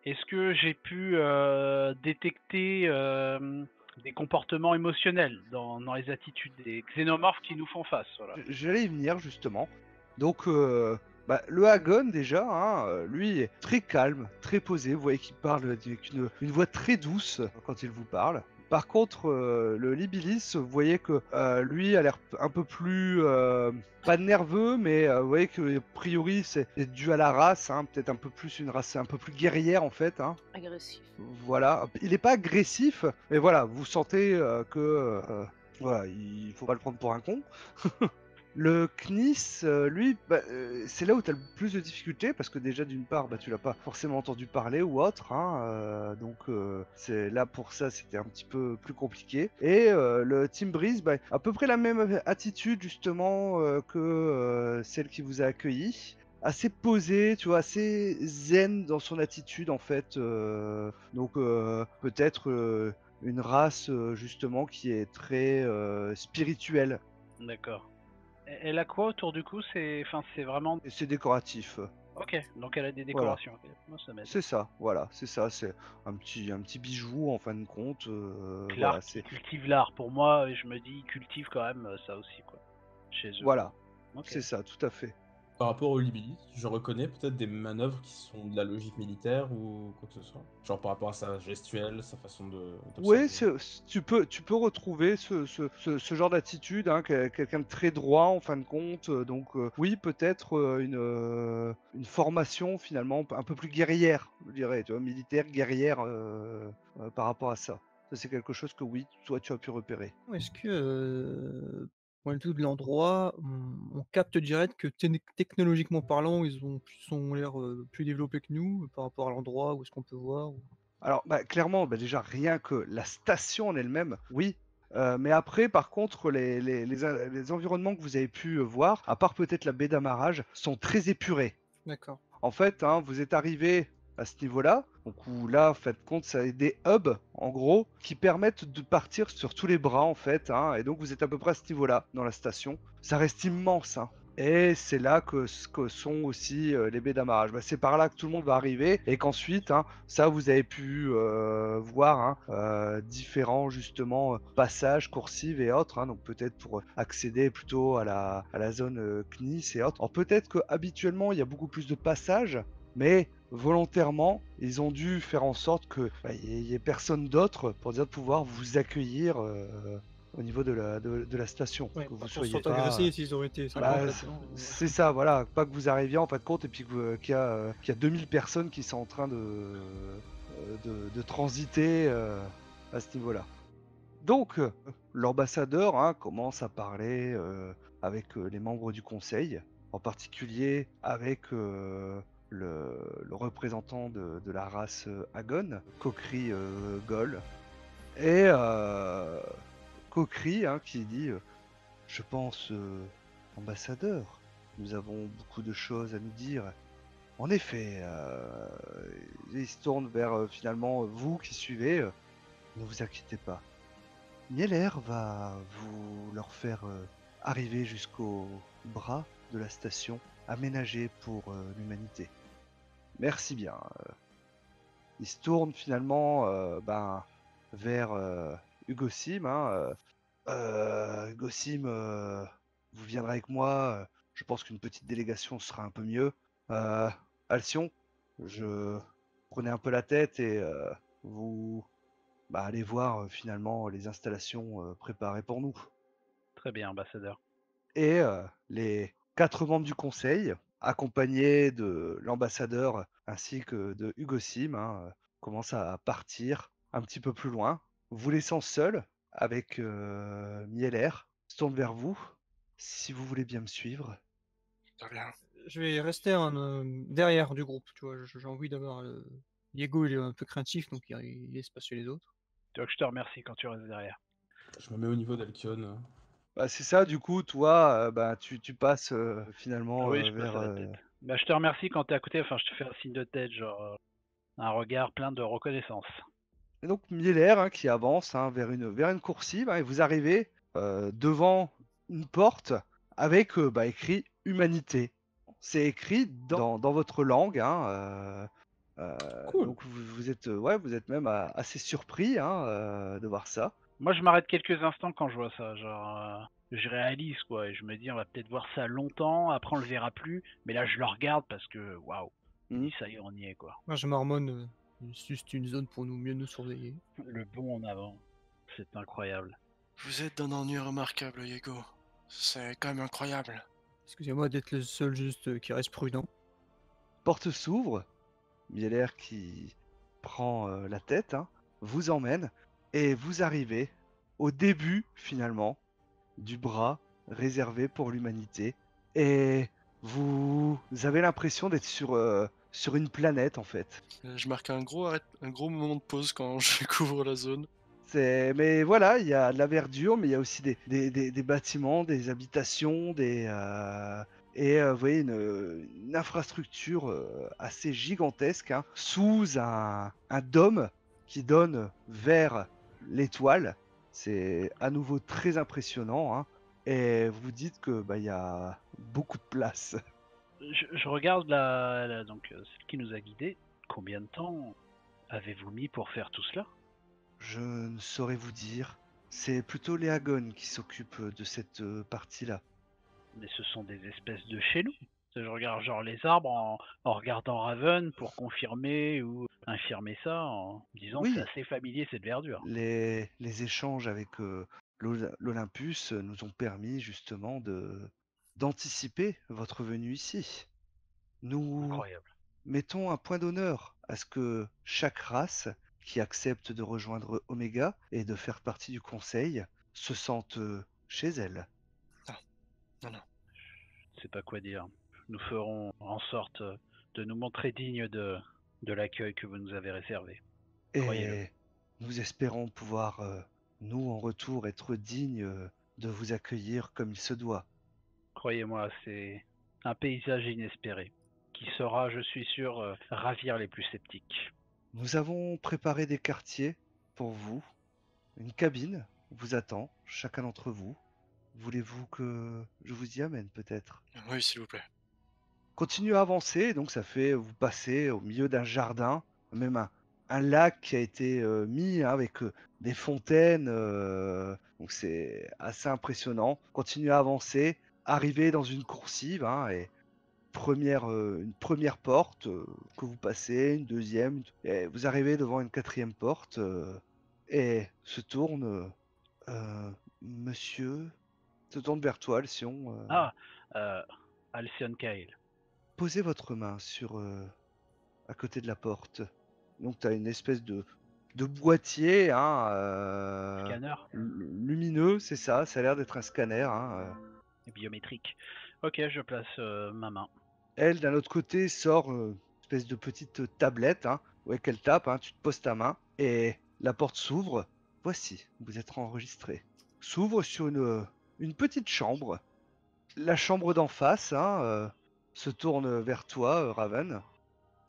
Est-ce que j'ai pu détecter des comportements émotionnels dans les attitudes des xénomorphes qui nous font face? Voilà. J'allais y venir justement. Donc, le Hagon déjà, hein, lui est très calme, très posé. Vous voyez qu'il parle avec une voix très douce quand il vous parle. Par contre, le Libilis, vous voyez que, lui a l'air un peu plus, pas nerveux, mais, vous voyez que a priori c'est dû à la race, hein, peut-être un peu plus une race un peu plus guerrière en fait, hein. Agressif. Voilà, il est pas agressif, mais voilà, vous sentez, que, voilà, il faut pas le prendre pour un con. Le CNIS, lui, c'est là où tu as le plus de difficultés parce que déjà d'une part, tu l'as pas forcément entendu parler ou autre, hein, donc c'est là pour ça, c'était un petit peu plus compliqué et le Team Breeze, à peu près la même attitude justement, que, celle qui vous a accueilli. Assez posé, tu vois? Assez zen dans son attitude en fait, donc peut-être, une race, justement qui est très, spirituelle. D'accord. Elle a quoi autour du cou? C'est vraiment. Et c'est décoratif, OK, donc elle a des voilà. décorations. OK. Moi, ça m'aide. C'est ça, voilà, c'est ça, c'est un petit bijou en fin de compte, Donc voilà, l'art qui c'est cultive l'art. Pour moi, je me dis, ils cultivent quand même ça aussi, quoi, chez eux. voilà, OK. c'est ça, tout à fait. Par rapport au Libili, je reconnais peut-être des manœuvres qui sont de la logique militaire ou quoi que ce soit. Genre par rapport à sa gestuelle, sa façon Ouais, d'observer. tu peux retrouver ce genre d'attitude, hein, quelqu'un de très droit en fin de compte, donc oui, peut-être, une formation finalement un peu plus guerrière, je dirais, tu vois? Militaire, guerrière, par rapport à ça. Ça, c'est quelque chose que oui, toi, tu as pu repérer. Est-ce que, point de vue de l'endroit, on capte direct que technologiquement parlant, ils ont l'air, plus développés que nous, par rapport à l'endroit où est-ce qu'on peut voir ou Alors, clairement, déjà rien que la station en elle-même, oui, mais après par contre les environnements que vous avez pu, voir, à part peut-être la baie d'amarrage, sont très épurés. d'accord, En fait, hein, vous êtes arrivé à ce niveau-là, donc où là, faites compte, c'est des hubs, en gros, qui permettent de partir sur tous les bras, en fait, hein, et donc vous êtes à peu près à ce niveau-là, dans la station. Ça reste immense, hein. Et c'est là que sont aussi les baies d'amarrage. C'est par là que tout le monde va arriver et qu'ensuite, hein, ça vous avez pu voir, hein, différents justement passages, coursives et autres, hein, donc peut-être pour accéder plutôt à la zone CNIS et autres. Alors peut-être que habituellement il y a beaucoup plus de passages, mais volontairement ils ont dû faire en sorte que il y ait personne d'autre pour dire de pouvoir vous accueillir au niveau de la station, ouais, que vous pas qu'on se soyez sente pas agressé s'ils auraient été 50 bah, là-dedans, c'est ça, voilà, pas que vous arriviez en fin de compte et puis qu'il y a 2000 personnes qui sont en train de transiter, à ce niveau-là. Donc, l'ambassadeur, hein, commence à parler, avec, les membres du conseil, en particulier avec, le représentant de la race, Agon, Kokri, Gol et Kokri, hein, qui dit, je pense, ambassadeur, nous avons beaucoup de choses à nous dire. En effet, il se tourne vers finalement vous qui suivez. Ne vous inquiétez pas. Nieler va vous leur faire arriver jusqu'au bras de la station aménagée pour l'humanité. Merci bien. Il se tourne finalement vers Hugo Sim, hein, Hugo Sim, vous viendrez avec moi. Je pense qu'une petite délégation sera un peu mieux. Euh, Alcyon, je prenais un peu la tête et vous allez voir finalement les installations préparées pour nous. Très bien, ambassadeur. Et les 4 membres du conseil, accompagnés de l'ambassadeur ainsi que de Hugo Sim, hein, commencent à partir un petit peu plus loin, vous laissant seul avec Mieler. Se tourne vers vous, si vous voulez bien me suivre. Très bien. je vais rester derrière du groupe, tu vois? J'ai envie d'avoir, Diego il est un peu craintif donc il laisse passer les autres. Tu vois que je te remercie quand tu restes derrière. Je me mets au niveau d'Alkion. C'est ça, du coup, toi, tu passes Ah finalement oui, je passe vers. à la tête. Bah, je te remercie quand t'es à côté, enfin, je te fais un signe de tête, genre, un regard plein de reconnaissance. Et donc Mieler, hein, qui avance hein, vers une coursive, hein, et vous arrivez devant une porte avec écrit Humanité. C'est écrit dans votre langue, hein, Cool. Donc vous êtes, ouais, vous êtes même assez surpris hein, de voir ça. Moi, je m'arrête quelques instants quand je vois ça. Genre, je réalise quoi, et je me dis, on va peut-être voir ça longtemps. Après, on le verra plus. Mais là, je le regarde parce que, waouh, je me Mhm. dis, ça y est, on y est quoi. Moi, je marmonne, juste une zone pour mieux nous surveiller. Le bond en avant, c'est incroyable. Vous êtes d'un ennui remarquable, Diego. C'est quand même incroyable. Excusez-moi d'être le seul juste qui reste prudent. Porte s'ouvre, Mieler qui prend la tête, hein, vous emmène et vous arrivez au début finalement du bras réservé pour l'humanité et vous avez l'impression d'être sur une planète en fait. Je marque un gros moment de pause quand je couvre la zone. Mais voilà, il y a de la verdure, mais il y a aussi des bâtiments, des habitations, vous voyez une infrastructure assez gigantesque hein, sous un dôme qui donne vers l'étoile. C'est à nouveau très impressionnant hein, et vous dites que il y a beaucoup de place. Je regarde donc celle qui nous a guidés. Combien de temps avez-vous mis pour faire tout cela? Je ne saurais vous dire. C'est plutôt Léagon qui s'occupe de cette partie-là. Mais ce sont des espèces de chez nous. Je regarde genre les arbres en regardant Raven pour confirmer ou infirmer ça en disant que c'est Oui, assez familier cette verdure. les échanges avec l'Olympus nous ont permis justement d'anticiper votre venue ici. Nous Incroyable. mettons un point d'honneur à ce que chaque race qui accepte de rejoindre Omega et de faire partie du conseil se sente chez elle. Non, non. Je ne sais pas quoi dire. Nous ferons en sorte de nous montrer dignes de l'accueil que vous nous avez réservé. Croyez-le. Et nous espérons pouvoir, nous en retour, être dignes de vous accueillir comme il se doit. Croyez-moi, c'est un paysage inespéré qui saura, je suis sûr, ravir les plus sceptiques. Nous avons préparé des quartiers pour vous. Une cabine vous attend, chacun d'entre vous. Voulez-vous que je vous y amène peut-être? Oui, s'il vous plaît. Continuez à avancer, donc ça fait vous passez au milieu d'un jardin, même un lac qui a été mis hein, avec des fontaines, donc c'est assez impressionnant. Continuez à avancer, arrivez dans une coursive hein, et une première porte que vous passez, une deuxième, et vous arrivez devant une quatrième porte et se tourne, monsieur, se tourne vers toi, Alcyon. Ah, euh, Alcyon Kyle. Posez votre main à côté de la porte. Donc tu as une espèce de boîtier hein, Scanner lumineux, c'est ça a l'air d'être un scanner. Hein. biométrique. Ok, je place ma main. Elle, d'un autre côté, sort une espèce de petite tablette hein, ouais, qu'elle tape, hein, tu te poses ta main et la porte s'ouvre. Voici, vous êtes enregistré. S'ouvre sur une petite chambre. La chambre d'en face hein, se tourne vers toi, Raven.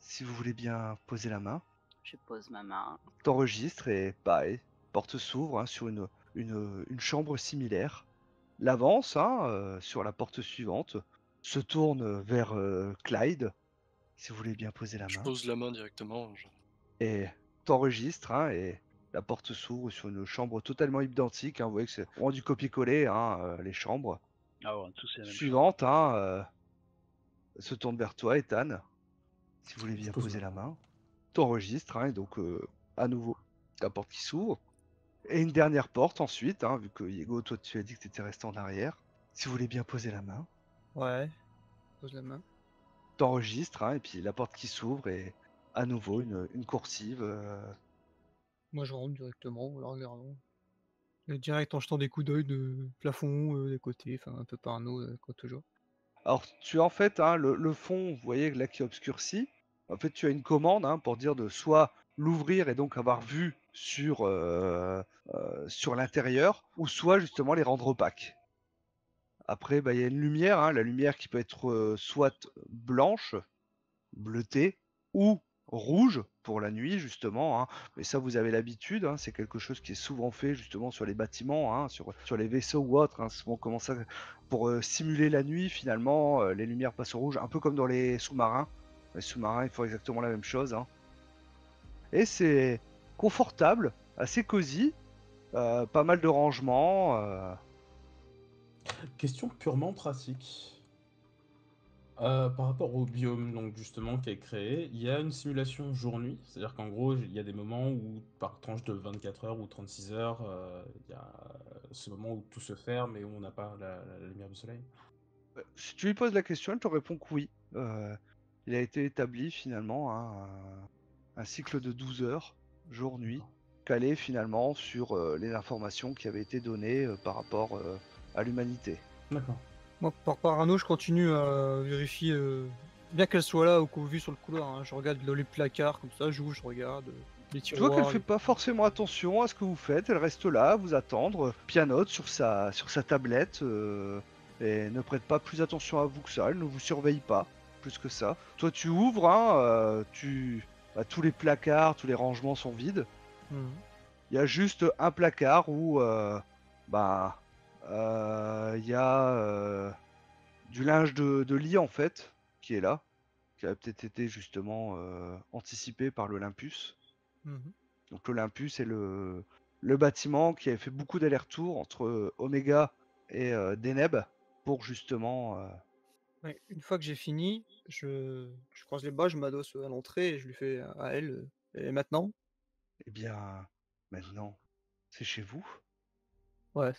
Si vous voulez bien poser la main. Je pose ma main. T'enregistres et pareil, porte s'ouvre hein, sur une chambre similaire. L'avance hein, sur la porte suivante, se tourne vers Clyde, si vous voulez bien poser la Je main. pose la main directement. Et t'enregistres hein, et la porte s'ouvre sur une chambre totalement identique. Hein, vous voyez que c'est vraiment du copier-coller, hein, les chambres. Ah ouais, tout c'est la même chose. Suivante, hein, se tourne vers toi, Ethan, si vous voulez bien pose poser ma la main. T'enregistres hein, et donc à nouveau la porte qui s'ouvre. Et une dernière porte ensuite, hein, vu que Diego, toi tu as dit que tu étais resté en arrière. Si vous voulez bien poser la main, Ouais, pose la main. t'enregistres, hein, et puis la porte qui s'ouvre et à nouveau une coursive. Moi, je rentre directement en la regardant. Et direct en jetant des coups d'œil de plafond, des côtés, enfin un peu parano, comme toujours. Alors tu as en fait hein, le fond, vous voyez là qui est obscurci. En fait tu as une commande hein, pour dire de soit l'ouvrir et donc avoir vue sur l'intérieur, ou soit justement les rendre opaques. Après, il y a une lumière, hein, la lumière qui peut être soit blanche, bleutée, ou rouge pour la nuit, justement. Hein. Mais ça, vous avez l'habitude, hein, c'est quelque chose qui est souvent fait justement sur les bâtiments, hein, sur les vaisseaux ou autres. Hein, souvent comme ça, pour simuler la nuit, finalement, les lumières passent au rouge, un peu comme dans les sous-marins. Les sous-marins, ils font exactement la même chose. Hein. et c'est confortable, assez cosy, pas mal de rangements. Question purement pratique. Par rapport au biome donc justement qui est créé, il y a une simulation jour-nuit, c'est-à-dire qu'en gros il y a des moments où par tranche de 24 heures ou 36 heures, il y a ce moment où tout se ferme et où on n'a pas la lumière du soleil. Si tu lui poses la question, elle te répond que oui. Il a été établi finalement un cycle de 12 heures, jour-nuit, D'accord. calé finalement sur les informations qui avaient été données par rapport à l'humanité. D'accord. Moi, par parano, je continue à vérifier, bien qu'elle soit là ou vue sur le couloir, hein. Je regarde les placards comme ça, j'ouvre, je regarde les Tu vois qu'elle tiroirs. fait pas forcément attention à ce que vous faites, elle reste là, à vous attendre, pianote sur sa tablette, et ne prête pas plus attention à vous que ça, elle ne vous surveille pas plus que ça. Toi tu ouvres, hein, tous les placards, tous les rangements sont vides. Mhm. Il y a juste un placard où bah, il y a du linge de lit en fait, qui est là, qui a peut-être été justement anticipé par l'Olympus. Mhm. Donc l'Olympus est le bâtiment qui avait fait beaucoup d'allers-retours entre Oméga et Deneb pour justement... Ouais, une fois que j'ai fini, je croise les bras, je m'adosse à l'entrée et je lui fais à elle, et maintenant? Eh bien, maintenant, c'est chez vous. Ouais,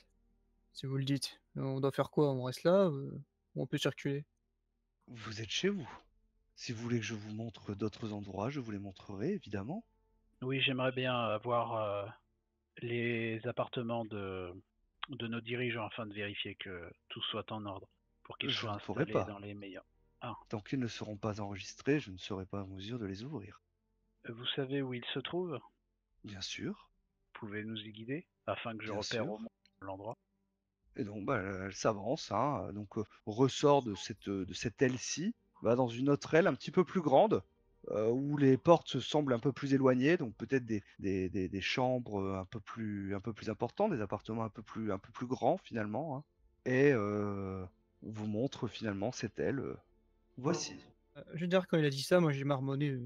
si vous le dites. On doit faire quoi? On reste là, ou on peut circuler? Vous êtes chez vous. Si vous voulez que je vous montre d'autres endroits, je vous les montrerai, évidemment. Oui, j'aimerais bien avoir les appartements de nos dirigeants afin de vérifier que tout soit en ordre pour qu'ils Je soient ne pourrai installés dans pas. les meilleurs. Ah, Tant qu'ils ne seront pas enregistrés, je ne serai pas en mesure de les ouvrir. vous savez où ils se trouvent? Vous Bien sûr, pouvez nous y guider afin que je bien repère sûr. au moins l'endroit. Et donc, bah, elle s'avance, hein, donc ressort de cette aile-ci, va dans une autre aile un petit peu plus grande, où les portes semblent un peu plus éloignées, donc peut-être des chambres un peu plus importantes, des appartements un peu plus grands finalement, hein. Et on vous montre finalement cette aile. Voici. Je veux dire, quand il a dit ça, moi j'ai marmonné,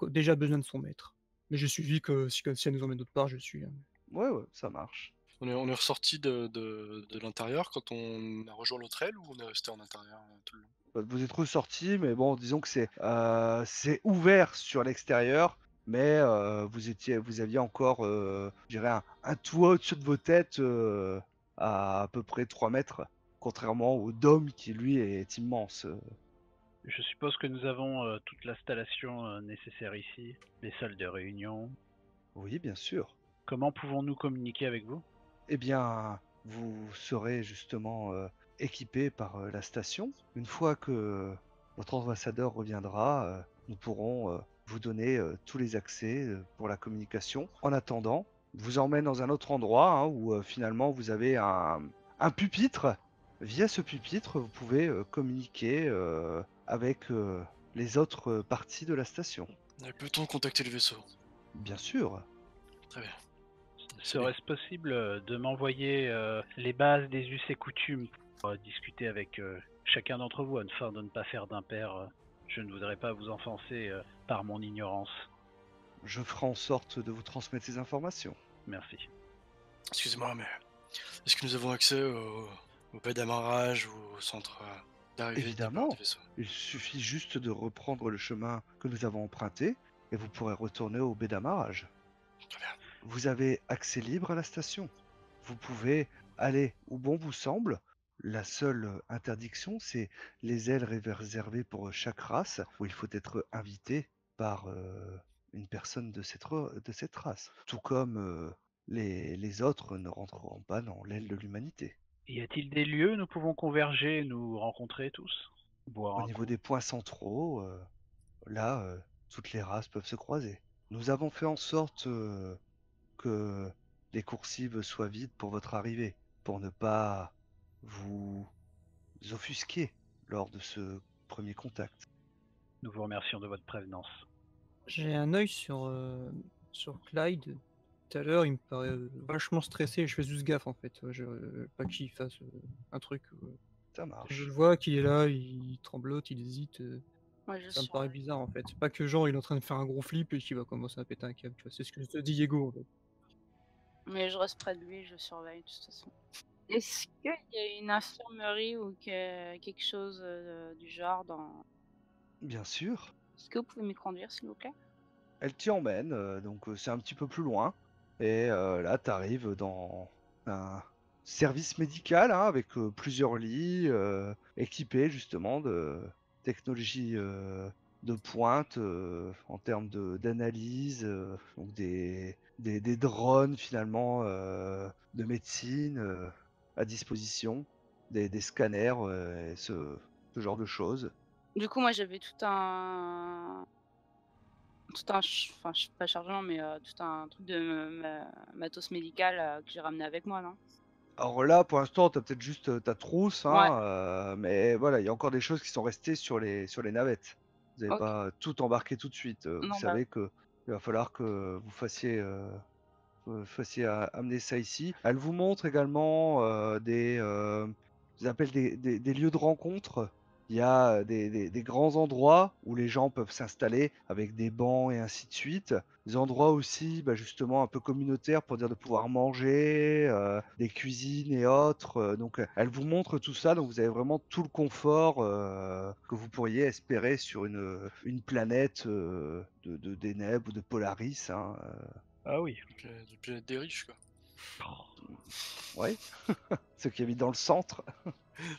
déjà besoin de son maître. Mais j'ai suivi que si elle nous emmène d'autre part, je suis, hein. Ouais, ouais, ça marche. On est ressorti de l'intérieur quand on a rejoint l'autre aile ou on est resté en intérieur tout le long? Vous êtes ressortis, mais bon, disons que c'est ouvert sur l'extérieur, mais vous aviez encore, je dirais, un toit au-dessus de vos têtes à peu près 3 mètres, contrairement au dôme qui, lui, est immense. Je suppose que nous avons toute l'installation nécessaire ici, les salles de réunion. Oui, bien sûr. Comment pouvons-nous communiquer avec vous? Eh bien, vous serez justement équipé par la station. Une fois que votre ambassadeur reviendra, nous pourrons vous donner tous les accès pour la communication. En attendant, je vous emmène dans un autre endroit, hein, où finalement vous avez un pupitre. Via ce pupitre, vous pouvez communiquer avec les autres parties de la station. Et peut-on contacter le vaisseau? Bien sûr. Très bien. Serait-ce possible de m'envoyer les bases des us et coutumes pour discuter avec chacun d'entre vous afin de ne pas faire d'impair? Je ne voudrais pas vous enfoncer par mon ignorance. Je ferai en sorte de vous transmettre ces informations. Merci. Excusez-moi, mais est-ce que nous avons accès au baie d'amarrage ou au centre d'arrivée et de départ Évidemment, du vaisseau? il suffit juste de reprendre le chemin que nous avons emprunté et vous pourrez retourner au baie d'amarrage. Très bien. Vous avez accès libre à la station. Vous pouvez aller où bon vous semble. La seule interdiction, c'est les ailes réservées pour chaque race, où il faut être invité par une personne de cette race. Tout comme les autres ne rentreront pas dans l'aile de l'humanité. Y a-t-il des lieux où nous pouvons converger et nous rencontrer tous? Boire Au un niveau coup? des points centraux, là, toutes les races peuvent se croiser. Nous avons fait en sorte que les coursives soient vides pour votre arrivée, pour ne pas vous offusquer lors de ce premier contact. Nous vous remercions de votre prévenance. J'ai un œil sur Clyde. Tout à l'heure, il me paraît vachement stressé. Je fais juste gaffe en fait. Pas qu'il fasse un truc. Ça Je marche. le vois qu'il est là, il tremblote, il hésite. Moi, je Ça me paraît surveille. bizarre en fait. C'est pas que genre il est en train de faire un gros flip et qu'il va commencer à péter un câble, tu vois? C'est ce que te dit Diego en fait. Mais je reste près de lui, je surveille de toute façon. Est-ce qu'il y a une infirmerie ou quelque chose du genre dans... Bien sûr, Est-ce que vous pouvez me conduire, s'il vous plaît? elle t'y emmène, donc c'est un petit peu plus loin. Et là, tu arrives dans un service médical hein, avec plusieurs lits équipés justement de technologie de pointe en termes d'analyse, donc des drones finalement de médecine à disposition, des scanners et ce genre de choses. Du coup, moi, j'avais enfin, pas chargement, mais tout un truc de matos médical que j'ai ramené avec moi, non? Alors là, pour l'instant, tu as peut-être juste ta trousse, Ouais, hein, mais voilà, il y a encore des choses qui sont restées sur les navettes. Vous n'avez ok. pas tout embarqué tout de suite. Vous Non, bah, savez que il va falloir que vous fassiez amener ça ici. Elle vous montre également ils appellent des lieux de rencontre. Il y a des grands endroits où les gens peuvent s'installer avec des bancs et ainsi de suite. Des endroits aussi, bah, justement, un peu communautaires pour dire de pouvoir manger, des cuisines et autres. Donc, elle vous montre tout ça. Donc, vous avez vraiment tout le confort que vous pourriez espérer sur une planète des Neb ou de Polaris. Hein. Ah oui. Depuis être des riches, quoi. Ouais, ceux qui habitent dans le centre.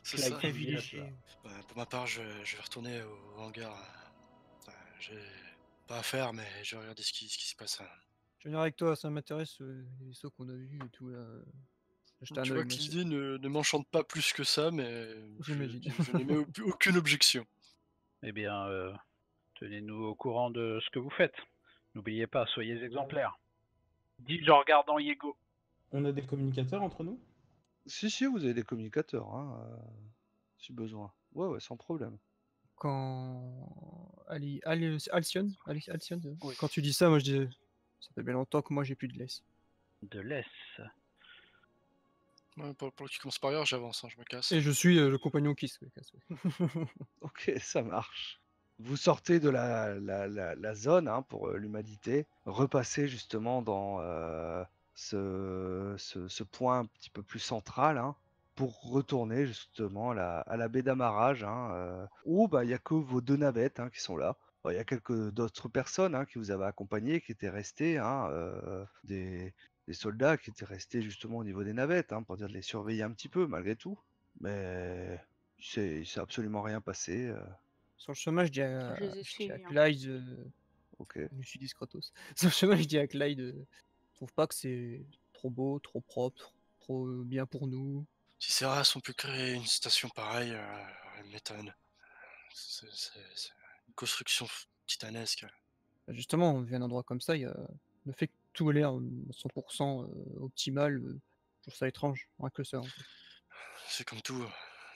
C'est Claque ça. des billettes, là. Pour ma part, je vais retourner au hangar. J'ai pas à faire, mais je vais regarder ce qui se passe. Je vais venir avec toi, ça m'intéresse les vaisseaux qu'on a vus et tout là. Jeter un Tu vois œil que moi aussi. l'idée ne m'enchante pas plus que ça, mais J'imagine. je n'émets aucune objection. Eh bien, tenez-nous au courant de ce que vous faites. N'oubliez pas, soyez exemplaires. Dites-le en regardant Yego. On a des communicateurs entre nous? Si, vous avez des communicateurs, hein, si besoin. Ouais, sans problème. Quand Alcyon, Oui. quand tu dis ça, moi je dis ça fait bien longtemps que moi j'ai plus de laisse. De l'Est. Ouais, pour que tu commences par ailleurs, j'avance, hein, je me casse. Et je suis le compagnon qui se casse. Ok, ça marche. Vous sortez de la zone hein, pour l'humanité, repassez justement dans ce point un petit peu plus central hein, pour retourner justement à la baie d'amarrage hein, où bah, il n'y a que vos deux navettes hein, qui sont là. Bon, il y a quelques d'autres personnes hein, qui vous avaient accompagné, qui étaient restées, hein, des soldats qui étaient restés justement au niveau des navettes hein, pour dire de les surveiller un petit peu malgré tout. Mais il s'est absolument rien passé. Sur le chemin, Je les ai je dis à suivis, hein. Clyde, Ok. je me suis dit Scrotos. Sur le chemin, je dis à Clyde, je trouve pas que c'est trop beau, trop propre, trop bien pour nous. Si ces races ont pu créer une station pareille, elle m'étonne. C'est une construction titanesque. Justement, on vient d'un endroit comme ça, il y a le fait que tout ait l'air 100% optimal, je trouve ça étrange, rien que ça en fait. C'est comme tout.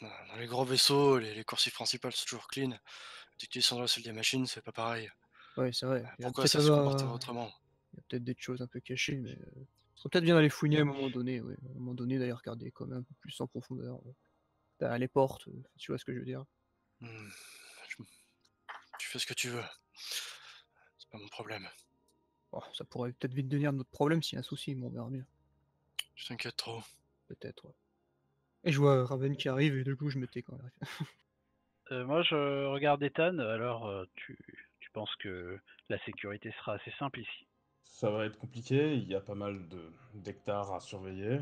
Dans les gros vaisseaux, les coursives principales sont toujours clean. Dès que tu descends dans la salle des machines, c'est pas pareil. Ouais, c'est vrai. Il y a Pourquoi peut-être ça se comporterait autrement? il y a peut-être des choses un peu cachées, mais ce serait peut-être bien d'aller fouiner à un moment donné, ouais. À un moment donné, d'aller regarder quand même un peu plus en profondeur. Derrière les portes, tu vois ce que je veux dire? Hmm, Tu fais ce que tu veux. C'est pas mon problème. Bon, ça pourrait peut-être vite devenir notre problème s'il y a un souci, mais on verra bien. Tu t'inquiètes trop. Peut-être, ouais. Et je vois Raven qui arrive et du coup je me tais quand même. Moi, je regarde Ethan. Alors, tu penses que la sécurité sera assez simple ici? Ça va être compliqué, il y a pas mal d'hectares à surveiller.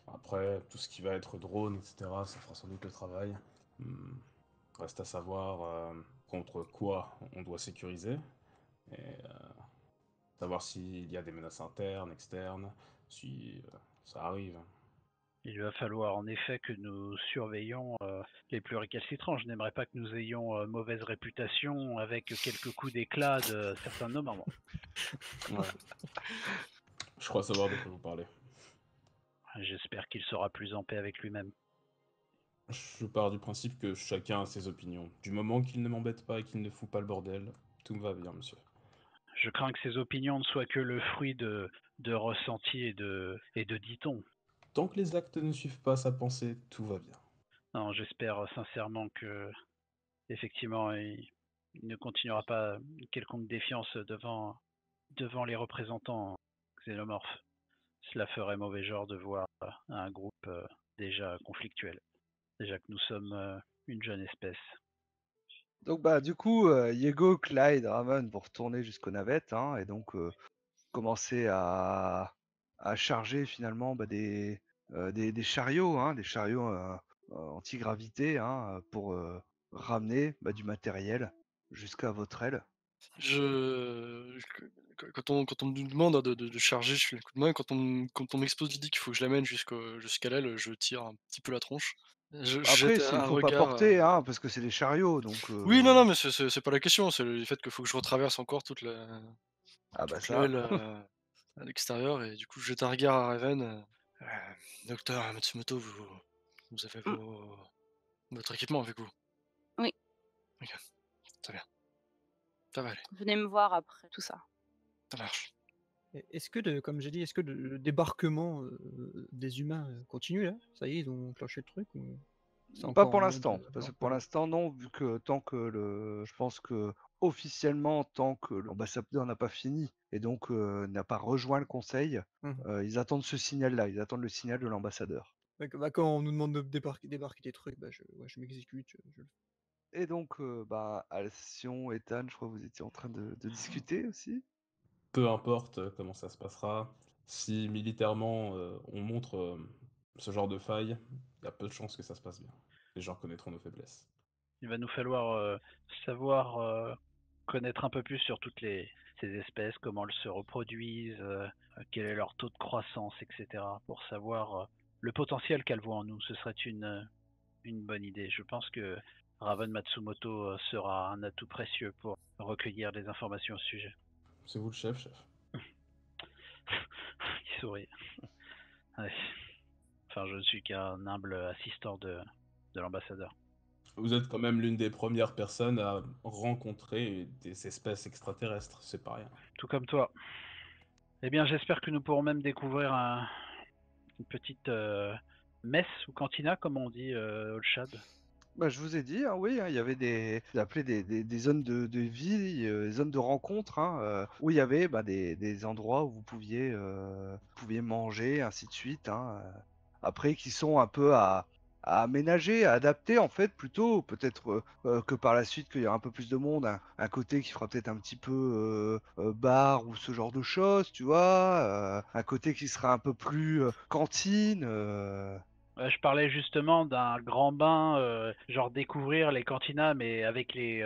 Après, tout ce qui va être drone, etc., ça fera sans doute le travail. Hmm, Reste à savoir contre quoi on doit sécuriser et savoir s'il y a des menaces internes, externes, si ça arrive. Il va falloir en effet que nous surveillions les plus récalcitrants. Je n'aimerais pas que nous ayons mauvaise réputation avec quelques coups d'éclat de certains de nos membres. Ouais. Je crois savoir de quoi vous parlez. J'espère qu'il sera plus en paix avec lui-même. Je pars du principe que chacun a ses opinions. Du moment qu'il ne m'embête pas et qu'il ne fout pas le bordel, tout va bien, monsieur. Je crains que ses opinions ne soient que le fruit de ressentis et de dictons. Tant que les actes ne suivent pas sa pensée, tout va bien. Non, j'espère sincèrement que, effectivement, il il ne continuera pas une quelconque défiance devant les représentants xénomorphes. Cela ferait mauvais genre de voir un groupe déjà conflictuel. Déjà que nous sommes une jeune espèce. Donc bah du coup, Diego, Clyde, Raven vont retourner jusqu'aux navettes, hein, et donc commencer à charger finalement des chariots, hein, des chariots anti-gravité, hein, pour ramener du matériel jusqu'à votre aile. Quand on me demande de charger, je fais le coup de main. Quand on m'expose l'idée qu'il faut que je l'amène jusqu'à l'aile, je tire un petit peu la tronche. Je Après, jette s'il un faut pas regard. porter, hein, parce que c'est des chariots, donc Oui, non, non, mais c'est pas la question. C'est le fait qu'il faut que je retraverse encore ah bah toute ça. l'aile à l'extérieur. Et du coup, je jette un regard à Raven. Docteur Matsumoto, vous avez votre équipement avec vous. Oui. Ok, très bien. Ça va aller, Venez me voir après tout ça. ça marche. Est-ce que, comme j'ai dit, est-ce que le débarquement des humains continue là? Ça y est, ils ont clenché le truc ou c'est Pas encore pour en mode l'instant, parce que pour d'accord. l'instant non, vu que tant que je pense que officiellement, tant que l'ambassadeur n'a pas fini et donc n'a pas rejoint le conseil, Mmh. ils attendent ce signal-là, ils attendent le signal de l'ambassadeur. Bah, quand on nous demande de débarquer des trucs, bah, je m'exécute, je le Et donc, Alcyon, Ethan, je crois que vous étiez en train de discuter aussi. Peu importe comment ça se passera, si militairement on montre ce genre de faille, il y a peu de chances que ça se passe bien. Les gens connaîtront nos faiblesses. Il va nous falloir savoir connaître un peu plus sur ces espèces, comment elles se reproduisent, quel est leur taux de croissance, etc. pour savoir le potentiel qu'elles voient en nous. Ce serait une bonne idée. Je pense que Raven Matsumoto sera un atout précieux pour recueillir des informations au sujet. C'est vous le chef, chef. Il sourit. Ouais. Enfin, je ne suis qu'un humble assistant de l'ambassadeur. Vous êtes quand même l'une des premières personnes à rencontrer des espèces extraterrestres, c'est pas rien. Tout comme toi. Eh bien, j'espère que nous pourrons même découvrir une petite messe ou cantina, comme on dit au Tchad. Bah, je vous ai dit, hein, oui, hein, il y avait j'ai appelé des zones de vie, des zones de rencontre, hein, où il y avait des endroits où vous pouviez manger, ainsi de suite, hein, après, qui sont un peu à aménager, à adapter, en fait, plutôt. Peut-être que par la suite, qu'il y aura un peu plus de monde, un côté qui fera peut-être un petit peu bar ou ce genre de choses, tu vois, un côté qui sera un peu plus cantine. Je parlais justement d'un grand bain, genre découvrir les cantinas, mais avec les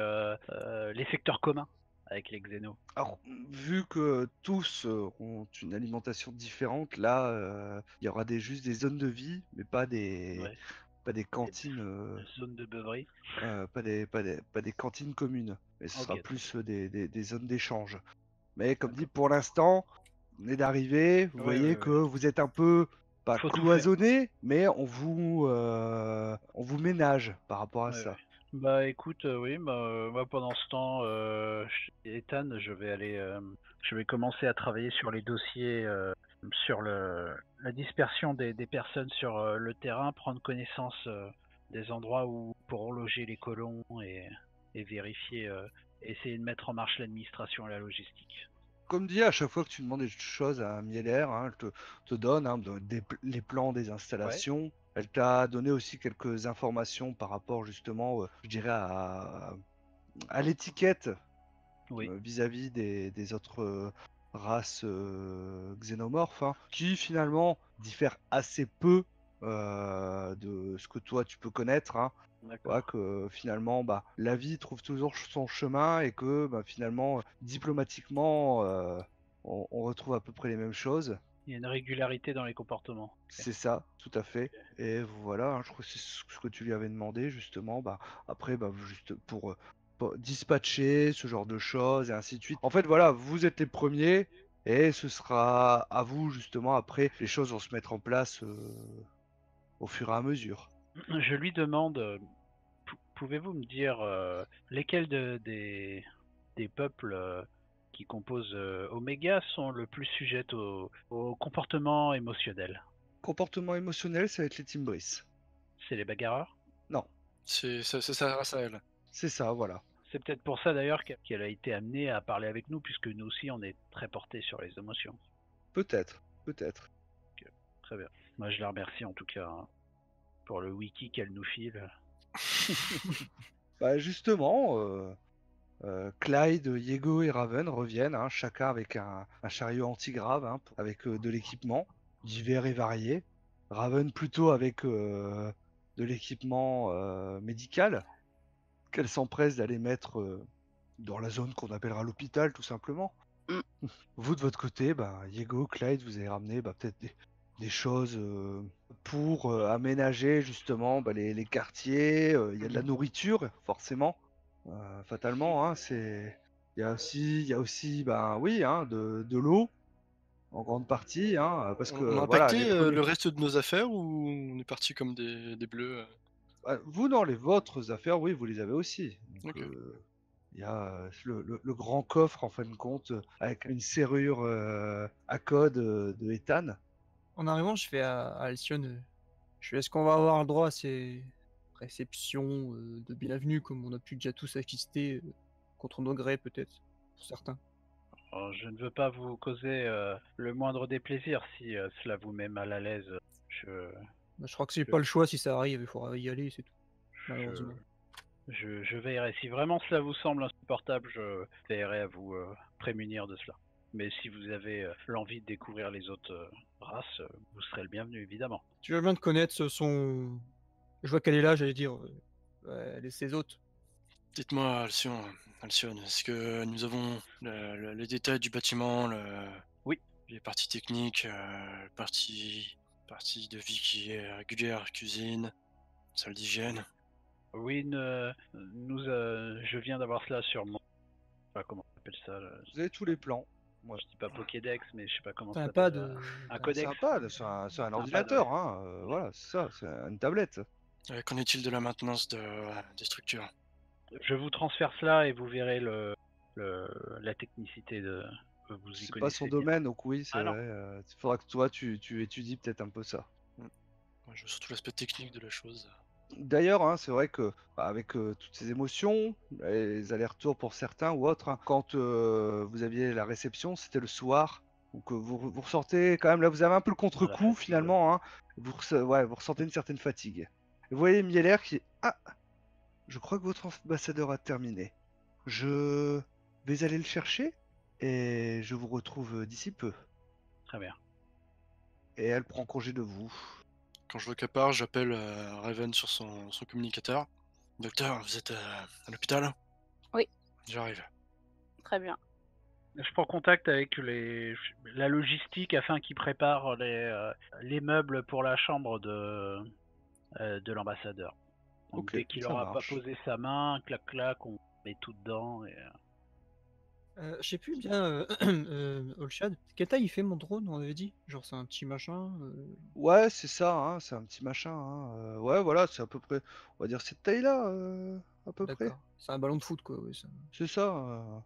secteurs communs, avec les xénos. Alors, vu que tous ont une alimentation différente, là, il y aura juste des zones de vie, mais Ouais. pas des cantines, Zone de beuverie. pas des cantines communes. Mais ce sera Ok. plus des zones d'échange. Mais comme dit, pour l'instant, on est d'arrivée, vous Ouais, voyez ouais, que ouais. vous êtes un peu, pas Faut tout faire. cloisonné, mais on vous ménage par rapport à Ouais, ouais. ça. Bah écoute, oui, moi pendant ce temps, Ethan, je vais commencer à travailler sur les dossiers, sur la dispersion des personnes sur le terrain, prendre connaissance des endroits où pourront loger les colons et vérifier, essayer de mettre en marche l'administration et la logistique. Comme dit, à chaque fois que tu demandes des choses à Mieler, hein, elle te donne les plans des Ouais, installations. Elle t'a donné aussi quelques informations par rapport justement, je dirais, à l'étiquette oui, vis-à-vis des autres races xénomorphes, hein, qui finalement diffèrent assez peu de ce que toi tu peux connaître, hein. Voilà, d'accord. que finalement la vie trouve toujours son chemin et que finalement diplomatiquement on retrouve à peu près les mêmes choses. Il y a une régularité dans les comportements. Ok. C'est ça, tout à fait. Et voilà, hein, je crois que c'est ce que tu lui avais demandé justement. Après, juste pour dispatcher ce genre de choses et ainsi de suite. En fait, voilà, vous êtes les premiers et ce sera à vous justement. Après, les choses vont se mettre en place au fur et à mesure. Je lui demande, pouvez-vous me dire lesquels des peuples qui composent Omega sont le plus sujets au comportement émotionnel? Comportement émotionnel, ça va être les Timbris. C'est les bagarreurs? Non, C'est ça race à elle. c'est ça, voilà. C'est peut-être pour ça d'ailleurs qu'elle a été amenée à parler avec nous, puisque nous aussi on est très portés sur les émotions. Peut-être, peut-être. Très bien. Moi je la remercie en tout cas hein, pour le wiki qu'elle nous file. Bah justement, Clyde, Diego et Raven reviennent, hein, chacun avec un chariot antigrave, hein, avec de l'équipement divers et varié. Raven plutôt avec de l'équipement médical qu'elle s'empresse d'aller mettre dans la zone qu'on appellera l'hôpital tout simplement. Mm. Vous de votre côté, Diego, Clyde, vous avez ramené peut-être des choses pour aménager justement les quartiers. Il y a de la nourriture forcément. Fatalement, hein, il y a aussi oui, hein, de l'eau en grande partie, hein, parce que On a voilà, impacté le reste de nos affaires ou on est parti comme des bleus vous dans les vôtres affaires, oui, vous les avez aussi. Donc, Ok. il y a le grand coffre en fin de compte avec une serrure à code de Ethan. En arrivant, je fais à Alcyon, je fais est-ce qu'on va avoir le droit à ces réceptions de bienvenue comme on a pu déjà tous assister contre nos grés peut-être, pour certains. Alors, je ne veux pas vous causer le moindre déplaisir si cela vous met mal à l'aise. Bah, je crois que j'ai pas le choix si ça arrive, il faudra y aller, c'est tout. Je, Malheureusement. je veillerai. Si vraiment cela vous semble insupportable, je veillerai à vous prémunir de cela. Mais si vous avez l'envie de découvrir les autres races, vous serez le bienvenu, évidemment. Tu veux bien te connaître son... Je vois qu'elle est là, j'allais dire. Elle est ses hôtes. Dites-moi, Alcyon, est-ce que nous avons les détails du bâtiment, Oui. les parties techniques, partie de vie qui est régulière, cuisine, salle d'hygiène? Oui, je viens d'avoir cela sur mon... Je sais pas comment on appelle ça. Vous avez tous les plans. Ouais. Je dis pas Pokédex, mais je sais pas comment T'as ça un s'appelle. pad. Un C'est codex. un pad, c'est un pad, ordinateur, ouais. hein, voilà, c'est ça, c'est une tablette. Qu'en est-il de la maintenance des structures? Je vous transfère cela et vous verrez la technicité de... Vous y C'est pas connaissez son bien. domaine, donc oui, c'est Ah non. vrai. Il faudra que toi, tu étudies peut-être un peu ça. Moi, je veux surtout l'aspect technique de la chose. D'ailleurs, hein, c'est vrai que avec toutes ces émotions, les allers-retours pour certains ou autres, hein, quand vous aviez la réception, c'était le soir, donc vous ressortez quand même, là vous avez un peu le contre-coup fatigue, finalement, hein, vous ressentez une certaine fatigue. Vous voyez Mieller qui... Ah, je crois que votre ambassadeur a terminé. Je vais aller le chercher et je vous retrouve d'ici peu. Très bien. Et elle prend congé de vous. Quand je vois qu'elle part, j'appelle Raven sur son communicateur. Docteur, vous êtes à l'hôpital? Oui. J'arrive. Très bien. Je prends contact avec la logistique afin qu'ils préparent les meubles pour la chambre de l'ambassadeur. Donc Ok, dès qu'il ça aura pas marche. posé sa main, clac clac, on met tout dedans. Et, Je sais plus bien, Olshad. Quelle taille il fait mon drone, on avait dit? Genre c'est un petit machin. Ouais, c'est ça, hein, c'est un petit machin, hein, ouais, voilà, c'est à peu près, on va dire cette taille-là, à peu près. D'accord. C'est un ballon de foot quoi, oui. Ça. C'est ça.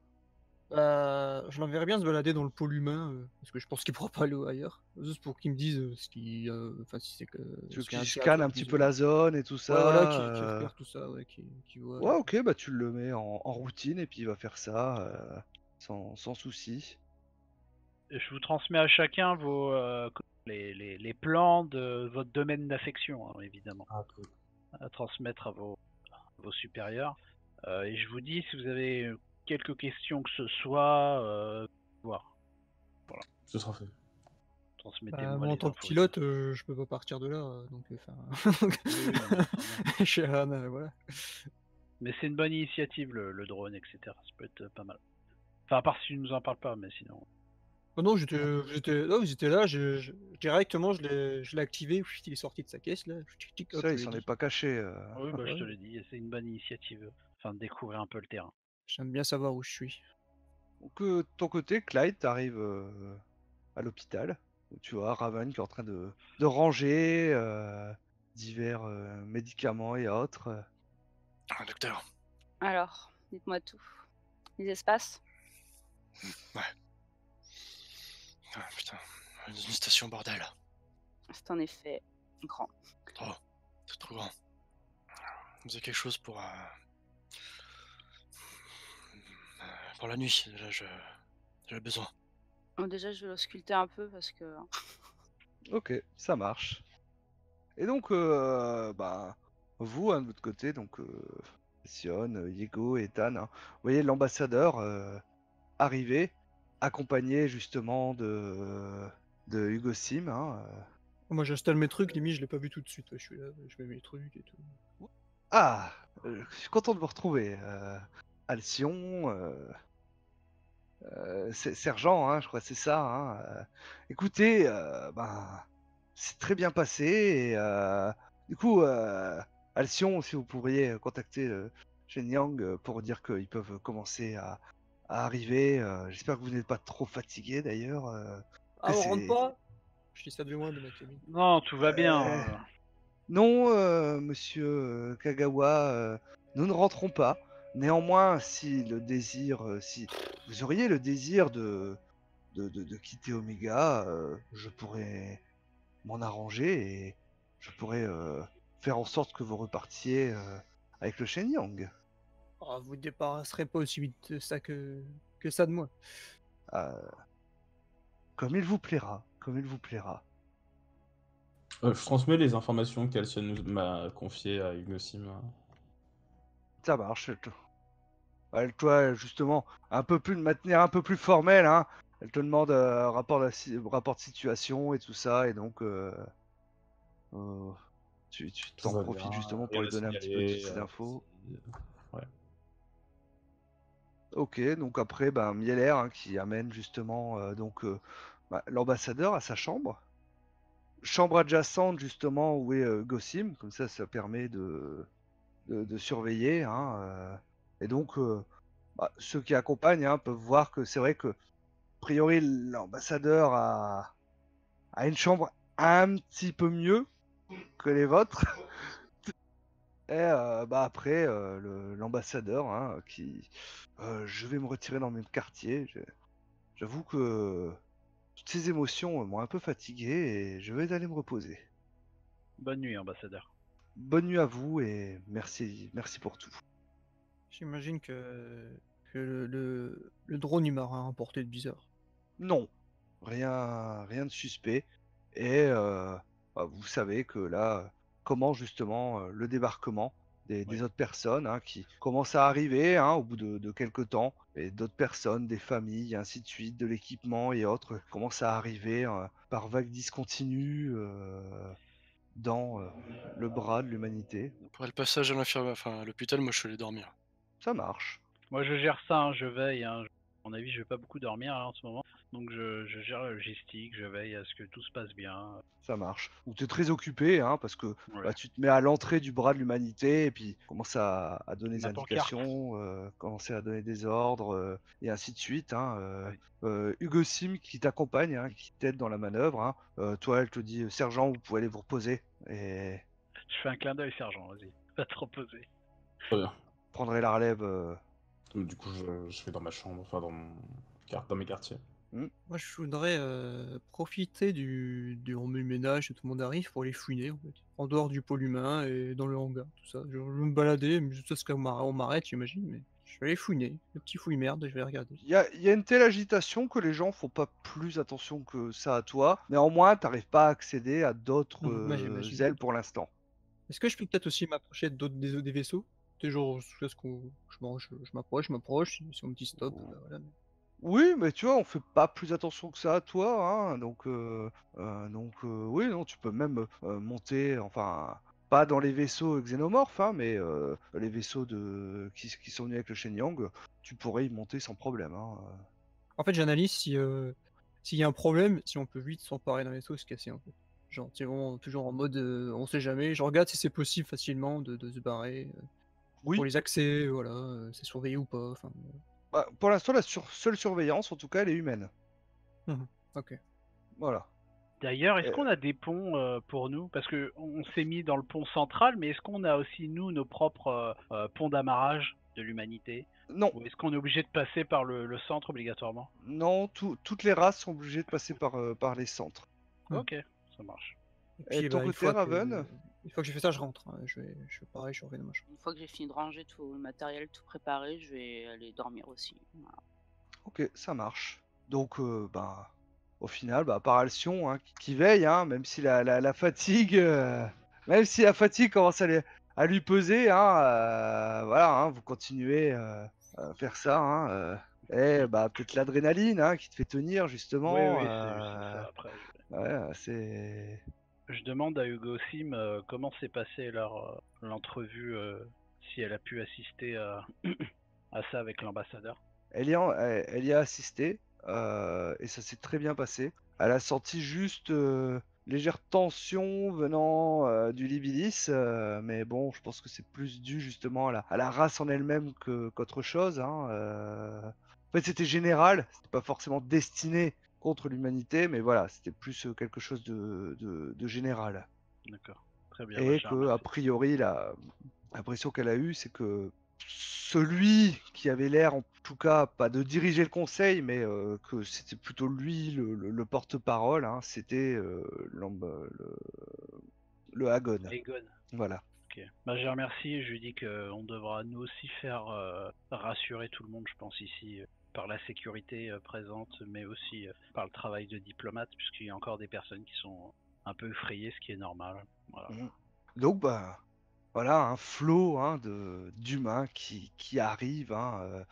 Je l'enverrais bien se balader dans le pôle humain, parce que je pense qu'il pourra pas aller ailleurs. Juste pour qu'il me dise ce qui, enfin si c'est que. Tu veux ce qu'il y a qu'il un théâtre scanne à un petit peu plusieurs. la zone et tout Ouais, voilà, qui ça. repère tout ça, ouais, qui voit. Ouais, ok, bah tu le mets en routine et puis il va faire ça sans souci. je vous transmets à chacun les plans de votre domaine d'affection, hein, évidemment, Ah, cool. à transmettre à vos supérieurs. Et je vous dis si vous avez quelques questions que ce soit, voir. Ce sera fait. Transmettez-moi Moi en les tant que infos. pilote, je peux pas partir de là, donc enfin. Oui, non, mais c'est bien. Je suis voilà. Mais c'est une bonne initiative le drone, etc. Ça peut être pas mal. Enfin, à part si tu nous en parles pas, mais sinon. Oh non, non, j'étais là, directement je l'ai activé, il est sorti de sa caisse là, hop, Ça, je il lui ai s'en est dit. pas caché. Oui, bah, je te Ouais. l'ai dit, c'est une bonne initiative. Enfin, de découvrir un peu le terrain. J'aime bien savoir où je suis. Donc, de ton côté, Clyde, t'arrives à l'hôpital, où tu vois Raven qui est en train de ranger divers médicaments et autres. Ah, docteur. Alors, dites-moi tout. Les espaces? Ouais. Ah, putain, une station bordel. C'est en effet grand. Trop. C'est trop grand. Vous avez quelque chose pour pour la nuit. Là, j'ai besoin. Bon, déjà, je vais l'ausculter un peu parce que. Ok, ça marche. Et donc, vous, de votre côté, donc, Sion, Diego et Ethan, hein, vous voyez l'ambassadeur arriver, accompagné justement de Hugo Sim. Hein, Moi, j'installe mes trucs, limite, je l'ai pas vu tout de suite. Ouais, je suis là, je mets mes trucs et tout. Ah, je suis content de vous retrouver. Alcyon, sergent, hein, je crois que c'est ça. Hein, écoutez, c'est très bien passé. Et, du coup, Alcyon, si vous pourriez contacter Shenyang pour dire qu'ils peuvent commencer à arriver. J'espère que vous n'êtes pas trop fatigué d'ailleurs. Ah, on rentre pas? Je dis ça de loin de ma cabine. Non, tout va bien. Non, monsieur Kagawa, nous ne rentrons pas. Néanmoins, si le désir, si vous auriez le désir de quitter Omega, je pourrais m'en arranger et je pourrais faire en sorte que vous repartiez avec le Shenyang. Ah, vous débarrasserez pas aussi vite de ça que ça de moi. Euh, Comme il vous plaira, comme il vous plaira. Je transmets les informations qu'Alcyon m'a confiées à Hugo Sim. Ça marche. Elle doit justement un peu plus de maintenir un peu plus formel, hein. Elle te demande rapport de situation et tout ça, et donc tu Tout t'en va profites bien, justement pour rien lui à donner un petit peu toutes signaler. ces infos. Ouais. Ok, donc après, Mieler hein, qui amène justement l'ambassadeur à sa chambre. Chambre adjacente justement où est Gossim, comme ça permet de surveiller. Hein, et donc, ceux qui accompagnent hein, peuvent voir que c'est vrai que, a priori, l'ambassadeur a une chambre un petit peu mieux que les vôtres. Et après, l'ambassadeur hein, qui. Je vais me retirer dans le même quartier. J'avoue que toutes ces émotions m'ont un peu fatigué et je vais aller me reposer. Bonne nuit, ambassadeur. Bonne nuit à vous et merci pour tout. J'imagine que le drone il m'a rien rapporté de bizarre. Non, rien de suspect. Et vous savez que là commence justement le débarquement des autres personnes hein, qui commencent à arriver hein, au bout de quelques temps. Et d'autres personnes, des familles, ainsi de suite, de l'équipement et autres commencent à arriver par vagues discontinues dans le bras de l'humanité. Pour le passage à l'infirmerie, enfin à l'hôpital, moi je suis allé dormir. Ça marche. Moi, je gère ça, hein, je veille. Hein. À mon avis, je vais pas beaucoup dormir là, en ce moment. Donc, je gère la logistique, je veille à ce que tout se passe bien. Ça marche. Ou tu es très occupé, hein, parce que Ouais. tu te mets à l'entrée du bras de l'humanité et puis commences à donner des Ma pancarte. indications, commencer à donner des ordres, et ainsi de suite. Hein, Hugo Sim qui t'accompagne, hein, qui t'aide dans la manœuvre. Hein. Toi, elle te dit, sergent, vous pouvez aller vous reposer et Je fais un clin d'œil, sergent, vas-y. Va te reposer. Très bien. prendrai la relève. Du coup, je vais dans ma chambre, enfin dans mes quartiers. Moi je voudrais profiter du remue-ménage et tout le monde arrive pour les fouiner en fait. En dehors du pôle humain et dans le hangar, tout ça. Je vais me balader, mais jusqu'à ce qu'on m'arrête, j'imagine, mais je vais aller fouiner. Le petit fouille-merde, je vais regarder. Il y a une telle agitation que les gens font pas plus attention que ça à toi. Néanmoins, t'arrives pas à accéder à d'autres Ouais, j'imagine. ailes pour l'instant. Est-ce que je peux peut-être aussi m'approcher des vaisseaux? Toujours jusqu'à ce qu'on. Je m'approche, si on me dit stop, bah voilà. Oui, mais tu vois, on fait pas plus attention que ça à toi, hein, donc oui, non, tu peux même monter, enfin, pas dans les vaisseaux xénomorphes, hein, mais les vaisseaux qui sont venus avec le Shenyang, tu pourrais y monter sans problème. Hein. En fait, j'analyse si s'il y a un problème, si on peut vite s'emparer d'un vaisseau et se casser en fait. Genre, c'est vraiment toujours en mode on sait jamais. Je regarde si c'est possible facilement de se barrer. Oui, Pour les accès, voilà, c'est surveillé ou pas. Enfin, pour l'instant, la seule surveillance, en tout cas, elle est humaine. ok. Voilà. D'ailleurs, est-ce qu'on a des ponts pour nous? Parce que on s'est mis dans le pont central, mais est-ce qu'on a aussi, nous, nos propres ponts d'amarrage de l'humanité? Non, Ou est-ce qu'on est obligé de passer par le centre obligatoirement? non, toutes les races sont obligées de passer par les centres. Hmm. Ok, ça marche. Et de ton une côté, fois que- Raven Une fois que j'ai fait ça, je rentre. Je fais pareil, je reviens dans ma chambre. Une fois que j'ai fini de ranger tout le matériel, tout préparé, je vais aller dormir aussi. Voilà. Ok, ça marche. Donc, bah, au final, bah, par Alcyon, hein, qui veille, hein, même si la fatigue, même si la fatigue commence à lui peser, hein, voilà, hein, vous continuez à faire ça, hein, et bah peut-être l'adrénaline, hein, qui te fait tenir Oui, justement. oui, c'est ça. Après, Ouais, c'est. je demande à Hugo Sim comment s'est passée l'entrevue, si elle a pu assister à ça avec l'ambassadeur. Elle y a assisté et ça s'est très bien passé. Elle a senti juste légère tension venant du Libilis, mais bon, je pense que c'est plus dû justement à la race en elle-même qu'autre chose, hein. En fait, c'était général, c'était pas forcément destiné contre l'humanité, mais voilà, c'était plus quelque chose de général. D'accord. Très bien, bah, Et je la que, a remercie. priori, l'impression qu'elle a eue, c'est que celui qui avait l'air, en tout cas, pas de diriger le conseil, mais que c'était plutôt lui le porte-parole, hein, c'était le Hagon. Egon. Voilà. Ok. Bah, je la remercie. Je lui dis qu'on devra nous aussi faire rassurer tout le monde, je pense, ici, par la sécurité présente, mais aussi par le travail de diplomate, puisqu'il y a encore des personnes qui sont un peu effrayées, ce qui est normal. Voilà. Mhm. Donc, bah, voilà, un flot, hein, d'humains qui arrivent, hein,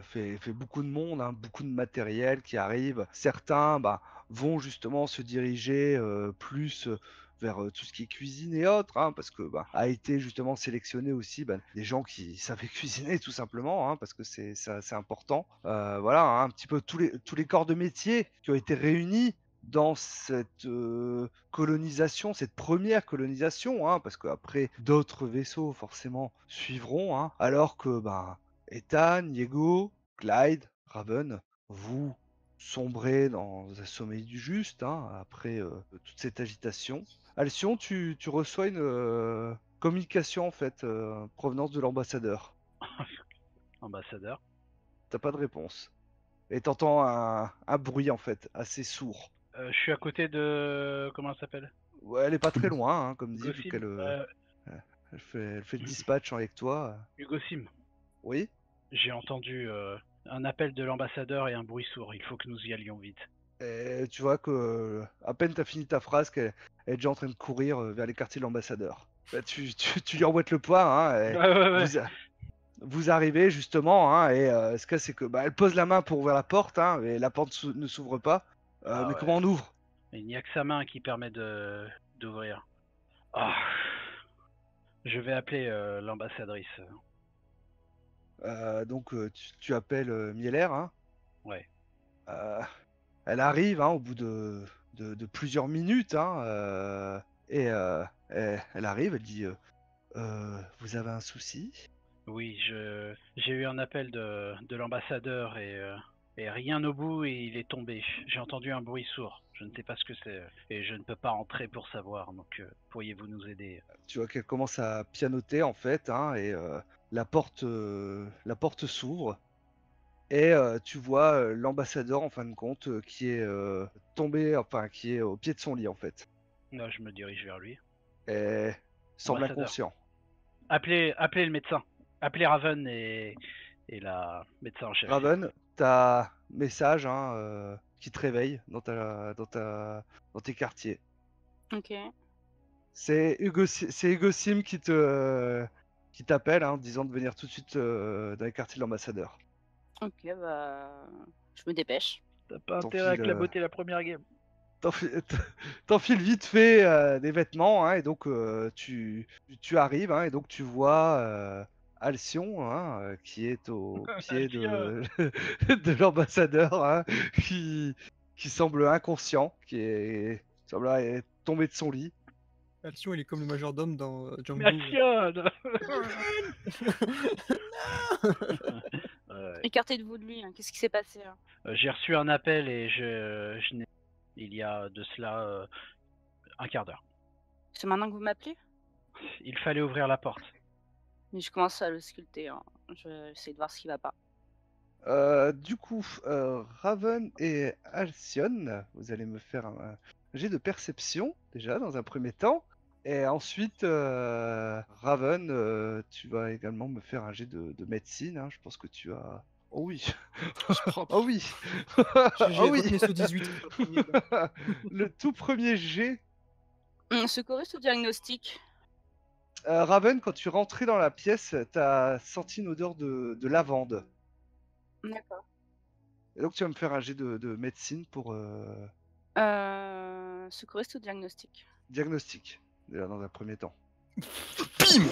fait beaucoup de monde, hein, beaucoup de matériel qui arrive. Certains bah, vont justement se diriger plus vers tout ce qui est cuisine et autres, hein, parce que bah, a été justement sélectionné aussi bah, des gens qui savaient cuisiner tout simplement, hein, parce que c'est important. Voilà, hein, un petit peu tous les corps de métier qui ont été réunis dans cette colonisation, cette première colonisation, hein, parce qu'après d'autres vaisseaux forcément suivront, hein, alors que ben, Ethan, Diego, Clyde, Raven, vous sombrez dans un sommeil du juste, hein, après toute cette agitation. Alcyon, tu reçois une communication en fait, provenance de l'ambassadeur. Ambassadeur. T'as pas de réponse. Et t'entends un bruit en fait, assez sourd. Je suis à côté de... Comment elle s'appelle? Ouais, elle est pas très loin, hein, comme dit, Hugo vu Sim. qu'elle elle fait le dispatch avec toi. Hugo Sim. Oui. J'ai entendu un appel de l'ambassadeur et un bruit sourd. Il faut que nous y allions vite. Et tu vois que à peine t'as fini ta phrase qu'elle elle est déjà en train de courir vers les quartiers de l'ambassadeur. Bah, tu lui emboîtes le poids, hein, et Ouais. vous, vous arrivez justement, hein, et ce cas c'est que bah, elle pose la main pour ouvrir la porte, hein, et la porte ne s'ouvre pas. Ah Mais ouais. comment on ouvre? Il n'y a que sa main qui permet d'ouvrir. Ah. Je vais appeler l'ambassadrice. Donc tu appelles Mieler, hein. Ouais. Euh, Elle arrive hein, au bout de plusieurs minutes, hein, elle arrive, elle dit vous avez un souci? Oui, j'ai eu un appel de l'ambassadeur et rien au bout et il est tombé. J'ai entendu un bruit sourd. Je ne sais pas ce que c'est et je ne peux pas entrer pour savoir. Donc pourriez-vous nous aider? Tu vois qu'elle commence à pianoter en fait, hein, et la porte s'ouvre et tu vois l'ambassadeur en fin de compte qui est tombé, enfin qui est au pied de son lit en fait. Là, je me dirige vers lui. Et semble Ambassadeur, inconscient. appelez le médecin. Appelez Raven et la médecin en chef. s'il vous Raven, plaît. t'as message hein, qui te réveille dans tes quartiers. Ok. C'est Hugo Sim qui t'appelle hein, en disant de venir tout de suite dans les quartiers de l'ambassadeur. Ok, bah. Je me dépêche. T'as pas intérêt à T'enfiles claboter la première game. t'enfiles- t'enfiles vite fait des vêtements hein, et donc tu arrives hein, et donc tu vois Alcyon hein, qui est au pied Alcyon. de l'ambassadeur hein, qui semble inconscient, semble être tombé de son lit. Alcyon, il est comme le majordome dans Django. Alcyon. Ouais. Écartez de vous de lui, hein. Qu'est-ce qui s'est passé là? J'ai reçu un appel et il y a de cela un quart d'heure. C'est maintenant que vous m'appelez? Il fallait ouvrir la porte. Mais je commence à le sculpter, hein. Je vais essayer de voir ce qui va pas. Du coup, Raven et Alcyon, vous allez me faire un jet de perception déjà dans un premier temps. Et ensuite, Raven, tu vas également me faire un jet de médecine. Hein. Je pense que tu as. Oh oui. propre. Oh oui. J'ai Oh oui. retenu sous 18. Le tout premier jet. Secouriste ou diagnostic? Raven, quand tu rentrais dans la pièce, t'as senti une odeur de lavande. D'accord. Et donc tu vas me faire un jet de médecine pour Secouriste ou diagnostic? diagnostic, déjà dans un premier temps. Bim.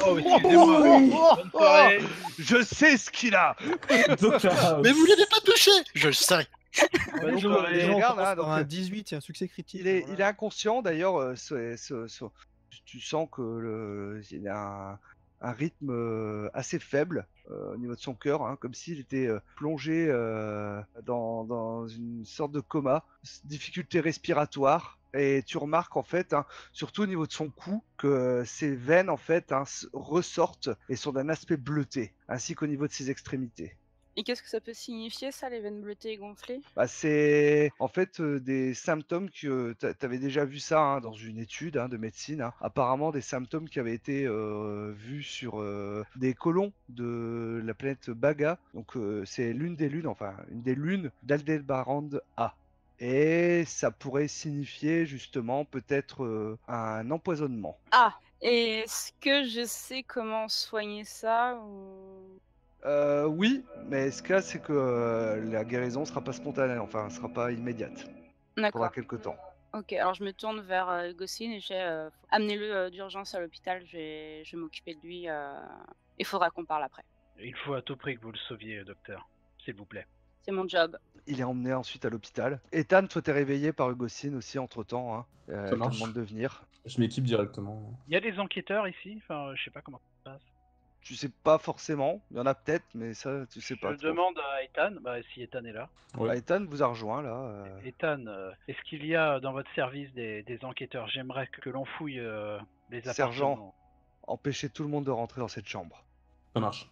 Oh, excusez-moi. Bonne soirée. Je sais ce qu'il a. Dr House. Mais vous l'avez pas touché. Je le sais. Bonne Déjà, soirée. déjà, on Regarde, commence hein, par donc, un 18, il y a un succès critique. il est voilà. inconscient d'ailleurs. Tu sens il a un rythme assez faible au niveau de son cœur, hein, comme s'il était plongé dans une sorte de coma, difficulté respiratoire. Et tu remarques en fait, hein, surtout au niveau de son cou, que ses veines en fait ressortent et sont d'un aspect bleuté, ainsi qu'au niveau de ses extrémités. Et qu'est-ce que ça peut signifier, ça, les veines bleutées et gonflées? Bah, c'est en fait des symptômes que tu avais déjà vu ça hein, dans une étude de médecine. Hein. Apparemment, des symptômes qui avaient été vus sur des colons de la planète Baga. Donc, c'est l'une des lunes, enfin, une des lunes d'Aldebaran A. Et ça pourrait signifier justement peut-être un empoisonnement. Ah! Et est-ce que je sais comment soigner ça ou... Oui, mais ce cas, c'est que la guérison sera pas spontanée, enfin, sera pas immédiate. Pendant D'accord. quelques temps. Ok, alors je me tourne vers Gossin et j'ai amenez-le d'urgence à l'hôpital, je vais m'occuper de lui. Il faudra qu'on parle après. Il faut à tout prix que vous le sauviez, docteur. S'il vous plaît. C'est mon job. Il est emmené ensuite à l'hôpital. Ethan, toi t'es réveillé par Hugosine aussi entre temps. Hein. Elle te marche. demande de venir. Je m'équipe directement. Il y a des enquêteurs ici. Enfin, je sais pas comment ça se passe. Tu sais pas forcément. Il y en a peut-être, mais ça tu sais pas Je trop. demande à Ethan, si Ethan est là. Ouais. Bah, Ethan vous a rejoint là. Ethan, est-ce qu'il y a dans votre service des enquêteurs? J'aimerais que l'on fouille les Sergent. appartements. Empêchez tout le monde de rentrer dans cette chambre. Ça marche.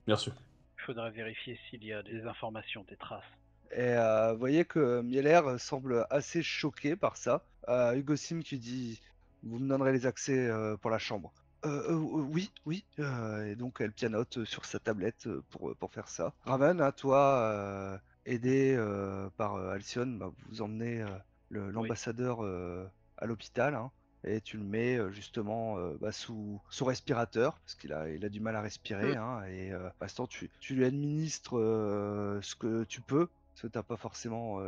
Bien sûr. Il faudrait vérifier s'il y a des informations, des traces. Et vous voyez que Mieler semble assez choqué par ça. Hugosim qui dit vous me donnerez les accès pour la chambre. Oui, oui. Et donc elle pianote sur sa tablette pour faire ça. Raven, hein, toi, aidé par Alcyone, bah, vous emmenez l'ambassadeur à l'hôpital. Hein, et tu le mets justement sous respirateur parce qu'il a du mal à respirer. Hein, et pour l'instant, tu lui administres ce que tu peux parce que t'as pas forcément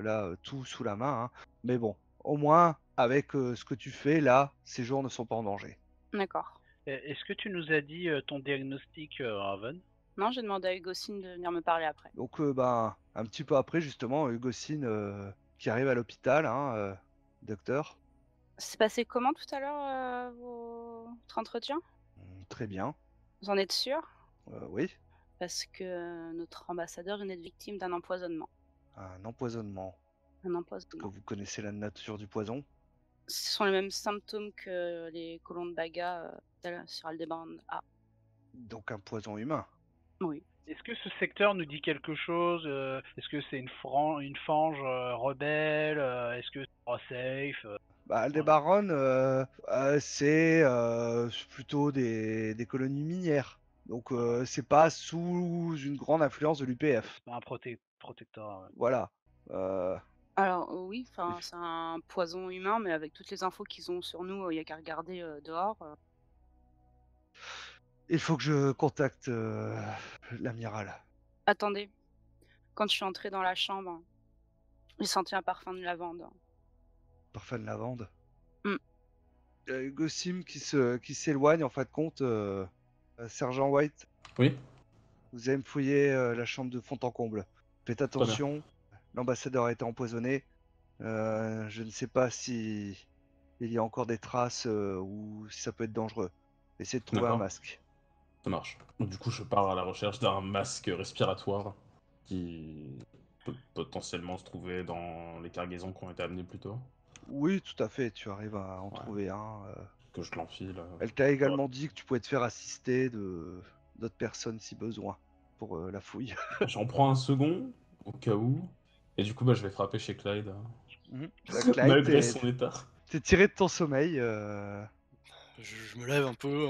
tout sous la main. Hein, mais bon, au moins avec ce que tu fais là, ces jours ne sont pas en danger. D'accord. Est-ce que tu nous as dit ton diagnostic, Raven? Non, j'ai demandé à Hugosine de venir me parler après. Donc un petit peu après justement, Hugosine qui arrive à l'hôpital, hein, docteur. C'est passé comment tout à l'heure votre entretien? Très bien. Vous en êtes sûr? Oui, Parce que notre ambassadeur vient d'être victime d'un empoisonnement. un empoisonnement. Un Est-ce que empoisonnement. vous connaissez la nature du poison? Ce sont les mêmes symptômes que les colons de Baga sur Aldebaran A. Donc un poison humain. Oui. Est-ce que ce secteur nous dit quelque chose? Est-ce que c'est une fange rebelle? Est-ce que c'est safe? Aldebaran, c'est plutôt des colonies minières. Donc c'est pas sous une grande influence de l'UPF. Un protecteur. Ouais. Voilà. Alors oui, c'est un poison humain, mais avec toutes les infos qu'ils ont sur nous, il n'y a qu'à regarder dehors. Il faut que je contacte l'amiral. Attendez, quand je suis entrée dans la chambre, j'ai senti un parfum de lavande. Parfum de lavande. Mm. Gossim qui s'éloigne en fin de compte. Sergent White, Oui. vous allez me fouiller la chambre de fond en comble. Faites attention, l'ambassadeur a été empoisonné. Je ne sais pas si il y a encore des traces ou si ça peut être dangereux. Essayez de trouver un D'accord. masque. Ça marche. Donc, du coup, je pars à la recherche d'un masque respiratoire qui peut potentiellement se trouver dans les cargaisons qui ont été amenées plus tôt. Oui, tout à fait, tu arrives à en Ouais. trouver un. Que je l'enfile. Elle t'a également dit que tu pouvais te faire assister d'autres personnes si besoin pour la fouille. J'en prends un second, au cas où. Et du coup, je vais frapper chez Clyde. Clyde, Malgré son état. t'es tiré de ton sommeil. je me lève un peu,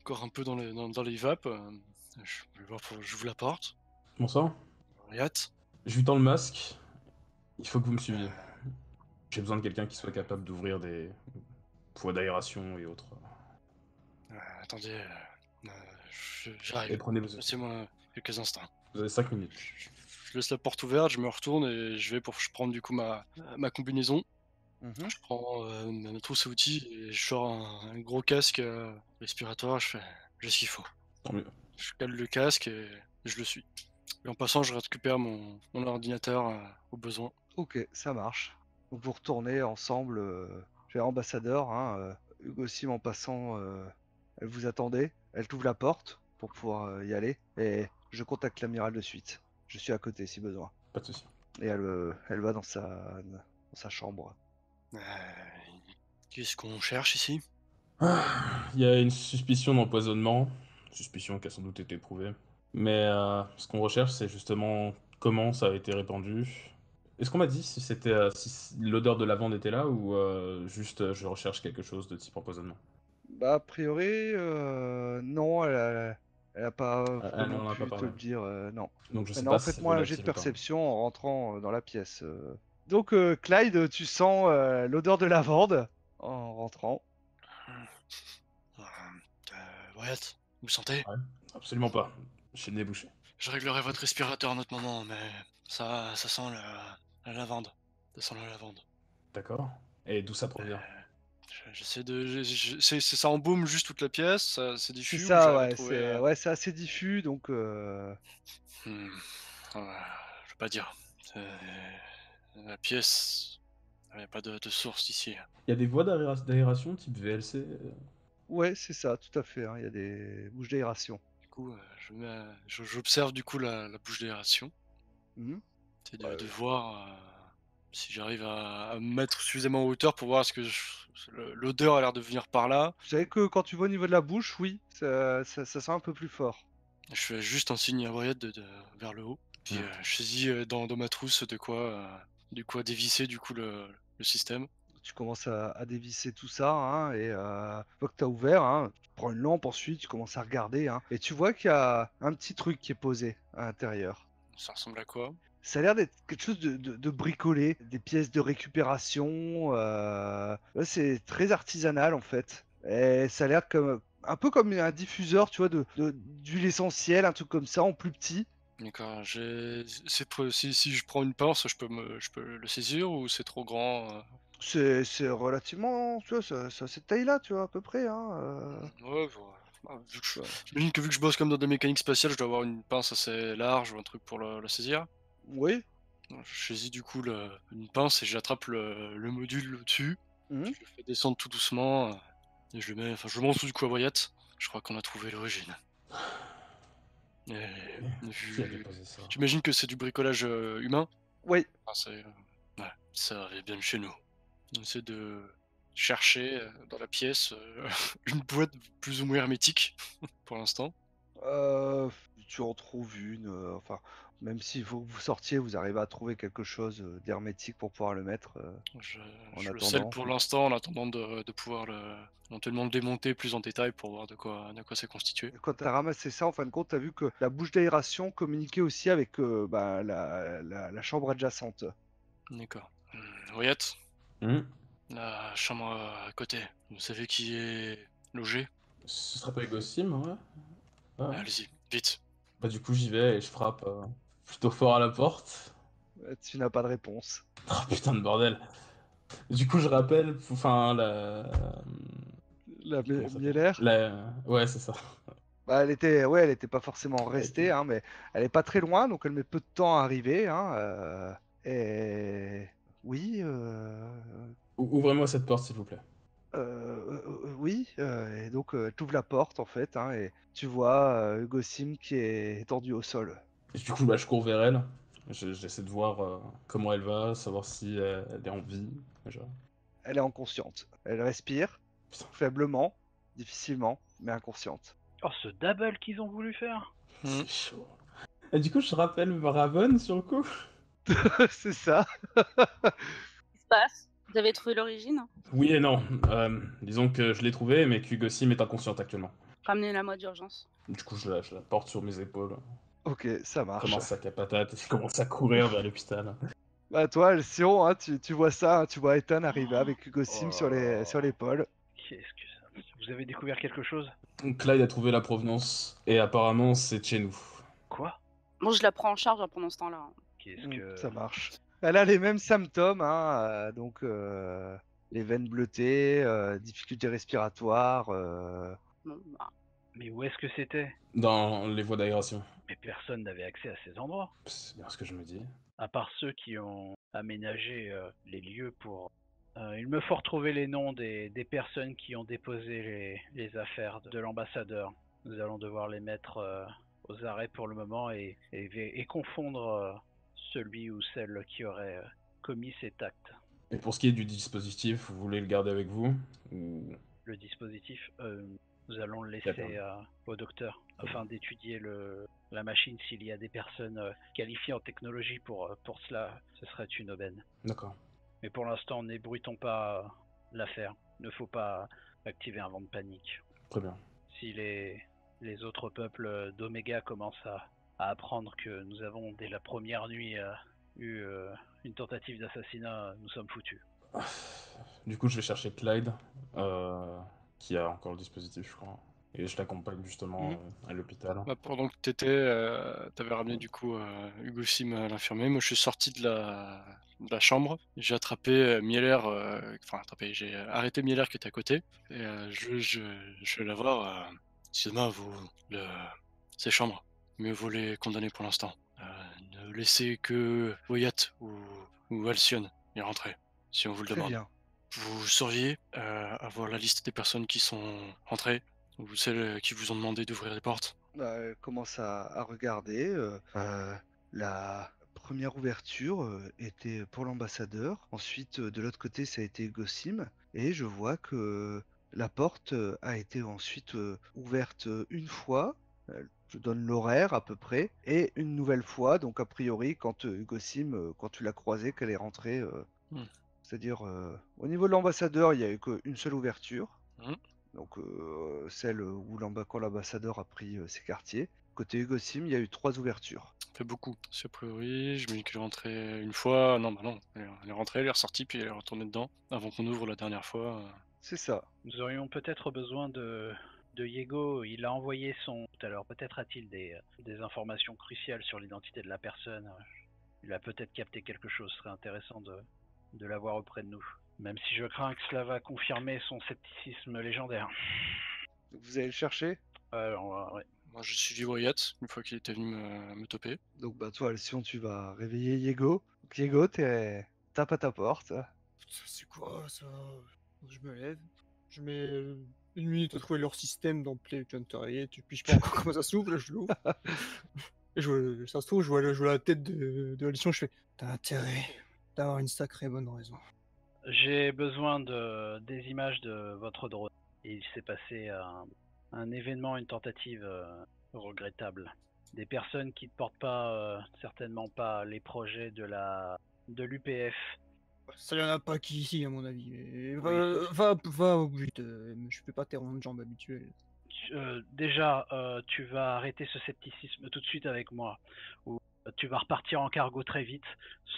encore un peu dans les vapes. J'ouvre la porte. Bonsoir. Henriette. Je lui tends le masque. Il faut que vous me suiviez. J'ai besoin de quelqu'un qui soit capable d'ouvrir des voies d'aération et autres. Attendez, Et j'arrive. prenez vos... Laissez-moi quelques instants. Vous avez 5 minutes. Je laisse la porte ouverte, je me retourne et je vais pour prendre du coup ma combinaison. Mhm. Je prends ma trousse à outils et je sors un gros casque respiratoire. J'ai ce qu'il faut. Tant mieux. Je cale le casque et je le suis. Et en passant, je récupère mon ordinateur au besoin. Ok, ça marche. Donc vous retournez ensemble vers Ambassadeur. Hein, Hugo Sim, en passant, elle vous attendait. Elle t'ouvre la porte pour pouvoir y aller. Et je contacte l'amiral de suite. Je suis à côté si besoin. Pas de soucis. Et elle va dans sa chambre. Qu'est-ce qu'on cherche ici? Il y a une suspicion d'empoisonnement. Suspicion qui a sans doute été prouvée. Mais ce qu'on recherche, c'est justement comment ça a été répandu. Est-ce qu'on m'a dit si c'était si l'odeur de lavande était là ou juste je recherche quelque chose de type empoisonnement? Bah, a priori, non, elle a pas Elle non n'en a pas plus te parlé. le dire, non. Donc je sais Maintenant, pas si c'est faites-moi un jet de volatile ou pas. perception en rentrant dans la pièce. Donc, Clyde, tu sens l'odeur de lavande en rentrant. Wyatt, vous me sentez? Ouais, absolument pas. J'ai le nez bouché. Je réglerai votre respirateur à un autre moment, mais ça sent la lavande. Ça sent la lavande. D'accord. Et d'où ça provient? J'essaie de... ça embaume juste toute la pièce, c'est C'est diffus ou ça, j'arrive à ouais, trouver... c'est assez diffus, donc Je veux pas dire. La pièce... Il n'y a pas de source ici. Il y a des voies d'aération type VLC ouais, c'est ça, tout à fait. Hein, il y a des bouches d'aération. Du coup, j'observe du coup la bouche d'aération. Mhm. C'est de voir si j'arrive à me mettre suffisamment en hauteur pour voir ce que l'odeur a l'air de venir par là. Vous savez que quand tu vas au niveau de la bouche, oui, ça sent un peu plus fort. Je fais juste un signe à Wyatt vers le haut. Puis je saisis dans ma trousse de quoi dévisser du coup le système. Tu commences à dévisser tout ça, hein, et une fois que tu as ouvert, hein, tu prends une lampe ensuite, tu commences à regarder, hein, et tu vois qu'il y a un petit truc qui est posé à l'intérieur. Ça ressemble à quoi? Ça a l'air d'être quelque chose de bricolé, des pièces de récupération. Ouais, c'est très artisanal en fait. Et ça a l'air comme un peu comme un diffuseur, tu vois, d'huile essentielle, un truc comme ça en plus petit. D'accord. Si je prends une pince, je peux le saisir ou c'est trop grand? C'est relativement, tu vois, c'est cette taille-là, tu vois, à peu près. Hein, Ouais, vu que tu vois. j'imagine que vu que je bosse comme dans des mécaniques spatiales, je dois avoir une pince assez large ou un truc pour le saisir. Oui. Je saisis du coup une pince et j'attrape le module au-dessus. Mhm. Je le fais descendre tout doucement et je le montre du coup à Wyatt. Je crois qu'on a trouvé l'origine. Qui a déposé ça? J'imagine que c'est du bricolage humain. Oui. Ouais, ça arrive bien de chez nous. On essaie de chercher dans la pièce une boîte plus ou moins hermétique pour l'instant. Tu en trouves une, enfin, même s'il faut que vous sortiez, vous arrivez à trouver quelque chose d'hermétique pour pouvoir le mettre en Je le scelle attendant. pour l'instant en attendant de pouvoir éventuellement le démonter plus en détail pour voir de quoi c'est constitué. Et quand tu as ramassé ça, en fin de compte, tu as vu que la bouche d'aération communiquait aussi avec bah, la chambre adjacente. D'accord. Wyatt, Hmm. la chambre à côté, vous savez qui est logé? Ce serait pas Sim, ouais? Ouais. Allez-y, vite. Bah du coup j'y vais et je frappe plutôt fort à la porte. Tu n'as pas de réponse. Oh putain de bordel. Du coup je rappelle, enfin La comment ça s'appelle? Mieller, Ouais c'est ça. bah, elle était pas forcément restée, hein, mais elle est pas très loin, donc elle met peu de temps à arriver. Hein, et oui, Ouvrez-moi cette porte s'il vous plaît. oui, et donc tu ouvres la porte en fait, hein, et tu vois Hugo Sim qui est étendu au sol. Et du coup bah, je cours vers elle. J'essaie de voir comment elle va, savoir si elle est en vie déjà. Elle est inconsciente. Elle respire Putain. faiblement, difficilement, mais inconsciente. Oh, ce double qu'ils ont voulu faire. Hmm. C'est chaud. Et du coup je rappelle Raven sur le coup. C'est ça. Qu'est-ce qui se passe? Vous avez trouvé l'origine? Oui et non. Disons que je l'ai trouvé, mais qu'Hugosim est inconsciente actuellement. Ramenez-la moi d'urgence. Du coup, je la porte sur mes épaules, Ok, ça marche. comme un sac à patates, et je commence à courir vers l'hôpital. Bah toi, Sion, hein, tu vois ça, hein, tu vois Ethan arriver avec Hugo Sim Oh sur là là. sur l'épaule. Qu'est-ce que ça... Vous avez découvert quelque chose? Clyde a trouvé la provenance, et apparemment, c'est de chez nous. Quoi? Bon, je la prends en charge hein, pendant ce temps-là. Qu'est-ce que... Ça marche. Elle a les mêmes symptômes, hein, donc les veines bleutées, difficultés respiratoires. Bon, bah, Mais où est-ce que c'était? Dans les voies d'aération. Mais personne n'avait accès à ces endroits, C'est bien ce que je me dis. à part ceux qui ont aménagé les lieux pour... il me faut retrouver les noms des personnes qui ont déposé les affaires de l'ambassadeur. Nous allons devoir les mettre aux arrêts pour le moment et confondre celui ou celle qui aurait commis cet acte. Et pour ce qui est du dispositif, vous voulez le garder avec vous ou... Le dispositif, nous allons le D'accord. laisser au docteur Très afin d'étudier la machine. S'il y a des personnes qualifiées en technologie pour cela, ce serait une aubaine. D'accord. Mais pour l'instant, n'ébruitons pas l'affaire. Il ne faut pas activer un vent de panique. Très bien. Si les autres peuples d'Oméga commencent à apprendre que nous avons, dès la première nuit, eu une tentative d'assassinat, nous sommes foutus. Du coup, je vais chercher Clyde, qui a encore le dispositif, je crois. Et je l'accompagne justement à l'hôpital. Bah, pendant que t'avais ramené du coup Hugo Sim à l'infirmerie, moi je suis sorti de la chambre, j'ai attrapé Mieler, j'ai arrêté Mieler qui était à côté, et je vais la voir. Excusez-moi, ces chambres, mieux vaut les condamner pour l'instant. Ne laissez que Wyatt ou Alcyon y rentrer, si on vous le Très demande. bien. Vous sauriez avoir la liste des personnes qui sont rentrées, ou celles qui vous ont demandé d'ouvrir les portes? Elle commence à regarder. La première ouverture était pour l'ambassadeur. Ensuite, de l'autre côté, ça a été Hugo Sim. Et je vois que la porte a été ensuite ouverte une fois. Je donne l'horaire à peu près. Et une nouvelle fois, donc a priori, quand Hugo Sim, quand tu l'as croisée, qu'elle est rentrée. Hmm. C'est-à-dire, au niveau de l'ambassadeur, il n'y a eu qu'une seule ouverture. Hmm. Donc, celle où quand l'ambassadeur a pris ses quartiers. Côté Hugo Sim, il y a eu 3 ouvertures. Ça fait beaucoup. C'est a priori, je me dis qu'elle est rentrée une fois. Non, bah non. Elle est rentrée, elle est ressortie, puis elle est retournée dedans, avant qu'on ouvre la dernière fois. C'est ça. Nous aurions peut-être besoin de Yego. Il a envoyé tout à l'heure. Peut-être a-t-il des informations cruciales sur l'identité de la personne. Il a peut-être capté quelque chose. Ce serait intéressant de l'avoir auprès de nous. Même si je crains que cela va confirmer son scepticisme légendaire. Donc, vous allez le chercher. Ouais. Moi, j'ai suivi Wyatt une fois qu'il était venu me toper. Donc, bah, toi, Alcyon, tu vas réveiller Yego. Donc, Yego, tape à ta porte. C'est quoi ça? Je me lève, je mets une minute à trouver leur système dans Play Hunter, puis je sais pas encore comment ça s'ouvre, là je l'ouvre. Et ça se trouve, je vois la tête de Alcyon, je fais t'as intérêt d'avoir une sacrée bonne raison. J'ai besoin des images de votre drone. Il s'est passé un événement, une tentative regrettable. Des personnes qui ne portent pas, certainement pas, les projets de l'UPF. Ça y en a pas qui ici, à mon avis. Mais Oui. va au but, je fais pas tes ronds de jambes habituels. Déjà, tu vas arrêter ce scepticisme tout de suite avec moi, ou tu vas repartir en cargo très vite.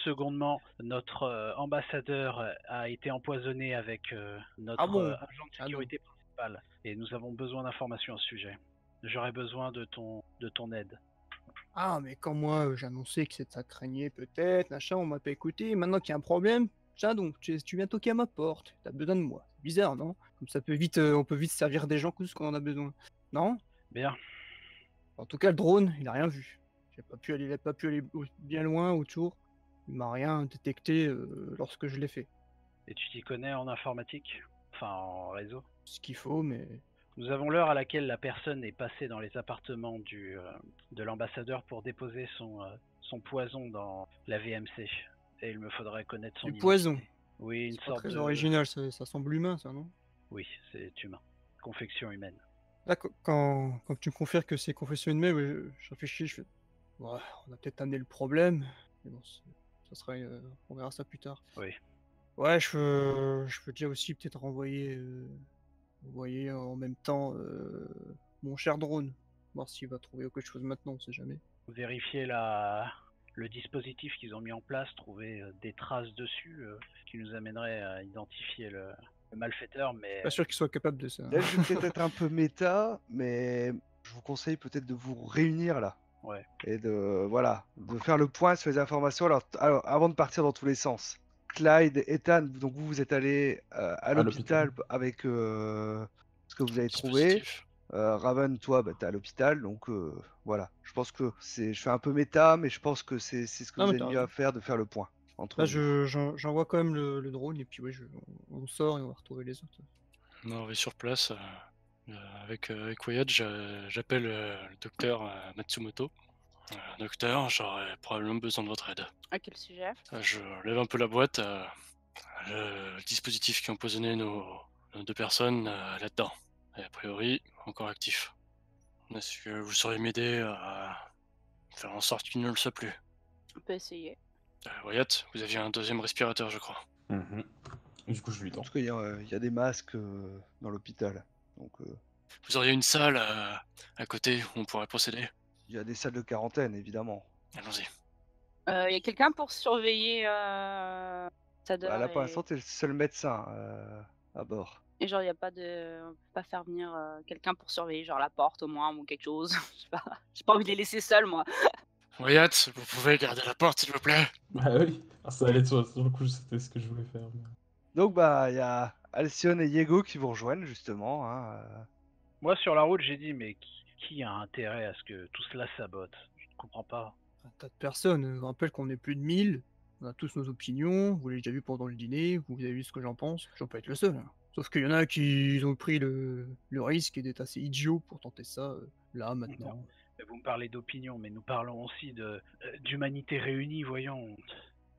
Secondement, notre ambassadeur a été empoisonné avec notre Ah bon? agent de sécurité principal, et nous avons besoin d'informations à ce sujet. J'aurais besoin de ton aide. Ah, mais quand moi j'ai annoncé que ça craignait peut-être, machin, on m'a pas écouté, maintenant qu'il y a un problème, tiens donc, tu viens toquer à ma porte, t'as besoin de moi. C'est bizarre, non? Comme ça peut vite, on peut vite servir des gens que ce qu'on en a besoin. Non? Bien. En tout cas, le drone, il a rien vu. Il a pas pu aller bien loin autour. Il m'a rien détecté lorsque je l'ai fait. Et tu t'y connais en informatique? Enfin, en réseau? Ce qu'il faut, mais... Nous avons l'heure à laquelle la personne est passée dans les appartements de l'ambassadeur pour déposer son poison dans la VMC. Et il me faudrait connaître son Du identité. poison. Oui, une C'est pas sorte très de... original, ça semble humain, ça, non? Oui, c'est humain. Confection humaine. Là, quand tu me confirmes que c'est confession humaine, ouais, je réfléchis, je fais... Ouais, on a peut-être amené le problème, mais bon, ça serait... on verra ça plus tard. Oui. Ouais, je peux déjà aussi peut-être envoyer en même temps mon cher drone. Voir s'il va trouver quelque chose maintenant, on sait jamais. Vérifier le dispositif qu'ils ont mis en place, trouver des traces dessus qui nous amènerait à identifier le malfaiteur, mais Pas sûr qu'il soit capable de ça. Là, je vais peut-être être un peu méta, mais je vous conseille peut-être de vous réunir là. ouais. Et de faire le point sur les informations. Alors, avant de partir dans tous les sens. Clyde, Ethan, donc vous êtes allés à l'hôpital avec ce que vous avez trouvé. Dispositif. Raven, toi, t'es à l'hôpital, donc voilà. Je pense que je fais un peu méta, mais je pense que c'est ce que Non, vous mais avez t'as mieux à raison. faire, de faire le point entre Là, vous. j'envoie quand même le drone et puis ouais, on sort et on va retrouver les autres. On arrive sur place avec Wyatt, j'appelle le docteur Matsumoto. Docteur, j'aurais probablement besoin de votre aide. À quel sujet? Je lève un peu la boîte. Le dispositif qui a empoisonné nos 2 personnes là-dedans est a priori encore actif. Est-ce que vous sauriez m'aider à faire en sorte qu'il ne le soit plus? On peut essayer. Wyatt, vous aviez un 2e respirateur, je crois. Du coup, je lui En tends. tout cas, il y a des masques dans l'hôpital. Donc, Vous auriez une salle à côté où on pourrait procéder? il y a des salles de quarantaine, évidemment. Allons-y. Y a quelqu'un pour surveiller Sader Là, pour l'instant, t'es le seul médecin à bord. et genre y a pas de, on peut pas faire venir quelqu'un pour surveiller genre la porte au moins ou quelque chose. Je sais pas. J'ai pas envie de les laisser seuls moi. Wyatt, vous pouvez garder la porte, s'il vous plaît? Bah oui, ça allait de soi, sur le coup, c'était ce que je voulais faire. Donc, il y a Alcyon et Diego qui vous rejoignent, justement. Moi, sur la route, j'ai dit, mais qui a intérêt à ce que tout cela sabote? Je ne comprends pas. Un tas de personnes. Je vous rappelle qu'on est plus de 1000. On a tous nos opinions. Vous l'avez déjà vu pendant le dîner. Vous avez vu ce que j'en pense. Je ne peux pas être le seul. Sauf qu'il y en a qui ont pris le risque d'être assez idiots pour tenter ça là, maintenant. Vous me parlez d'opinion, mais nous parlons aussi d'humanité réunie, voyons.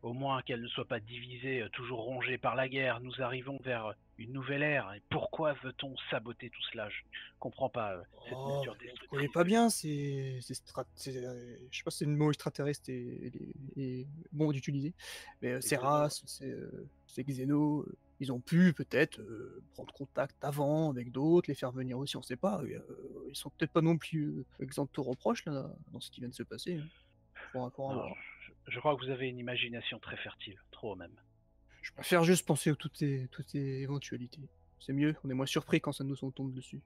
Au moins qu'elle ne soit pas divisée, toujours rongée par la guerre. Nous arrivons vers une nouvelle ère. Et pourquoi veut-on saboter tout cela? Je ne comprends pas cette Oh, nature je connais destructrice. pas bien, je sais pas si le mot extraterrestre est bon d'utiliser, mais ces xénos. races, ces xénos, ils ont pu peut-être prendre contact avant avec d'autres, les faire venir aussi, on sait pas. Ils sont peut-être pas non plus exempts de tout reproche là, dans ce qui vient de se passer. Hein. Faudra Non, voir. je crois que vous avez une imagination très fertile, trop même. Je préfère juste penser à toutes ces éventualités. C'est mieux, on est moins surpris quand ça nous tombe dessus.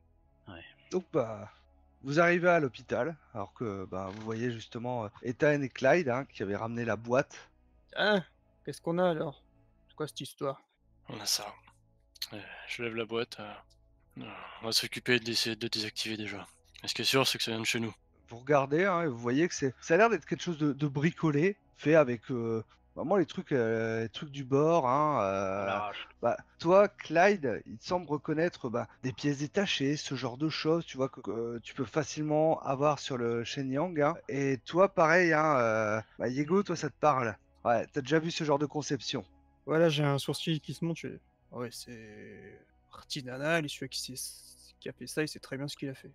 Ouais. Donc, vous arrivez à l'hôpital, alors que vous voyez justement Ethan et Clyde qui avaient ramené la boîte. Ah, qu'est-ce qu'on a alors? C'est quoi cette histoire? On a ça. Je lève la boîte. On va s'occuper d'essayer de désactiver déjà. Est-ce que sûr, c'est que ça vient de chez nous? Vous regardez et vous voyez que ça a l'air d'être quelque chose de bricolé, fait avec vraiment les trucs du bord. On l'arrache. Toi, Clyde, il te semble reconnaître des pièces détachées, ce genre de choses, tu vois, que tu peux facilement avoir sur le Shenyang. Et toi, pareil, Diego, toi, ça te parle. Ouais, t'as déjà vu ce genre de conception. Voilà, j'ai un sourcil qui se monte. Ouais, c'est artisanal. Et celui qui a fait ça, il sait très bien ce qu'il a fait.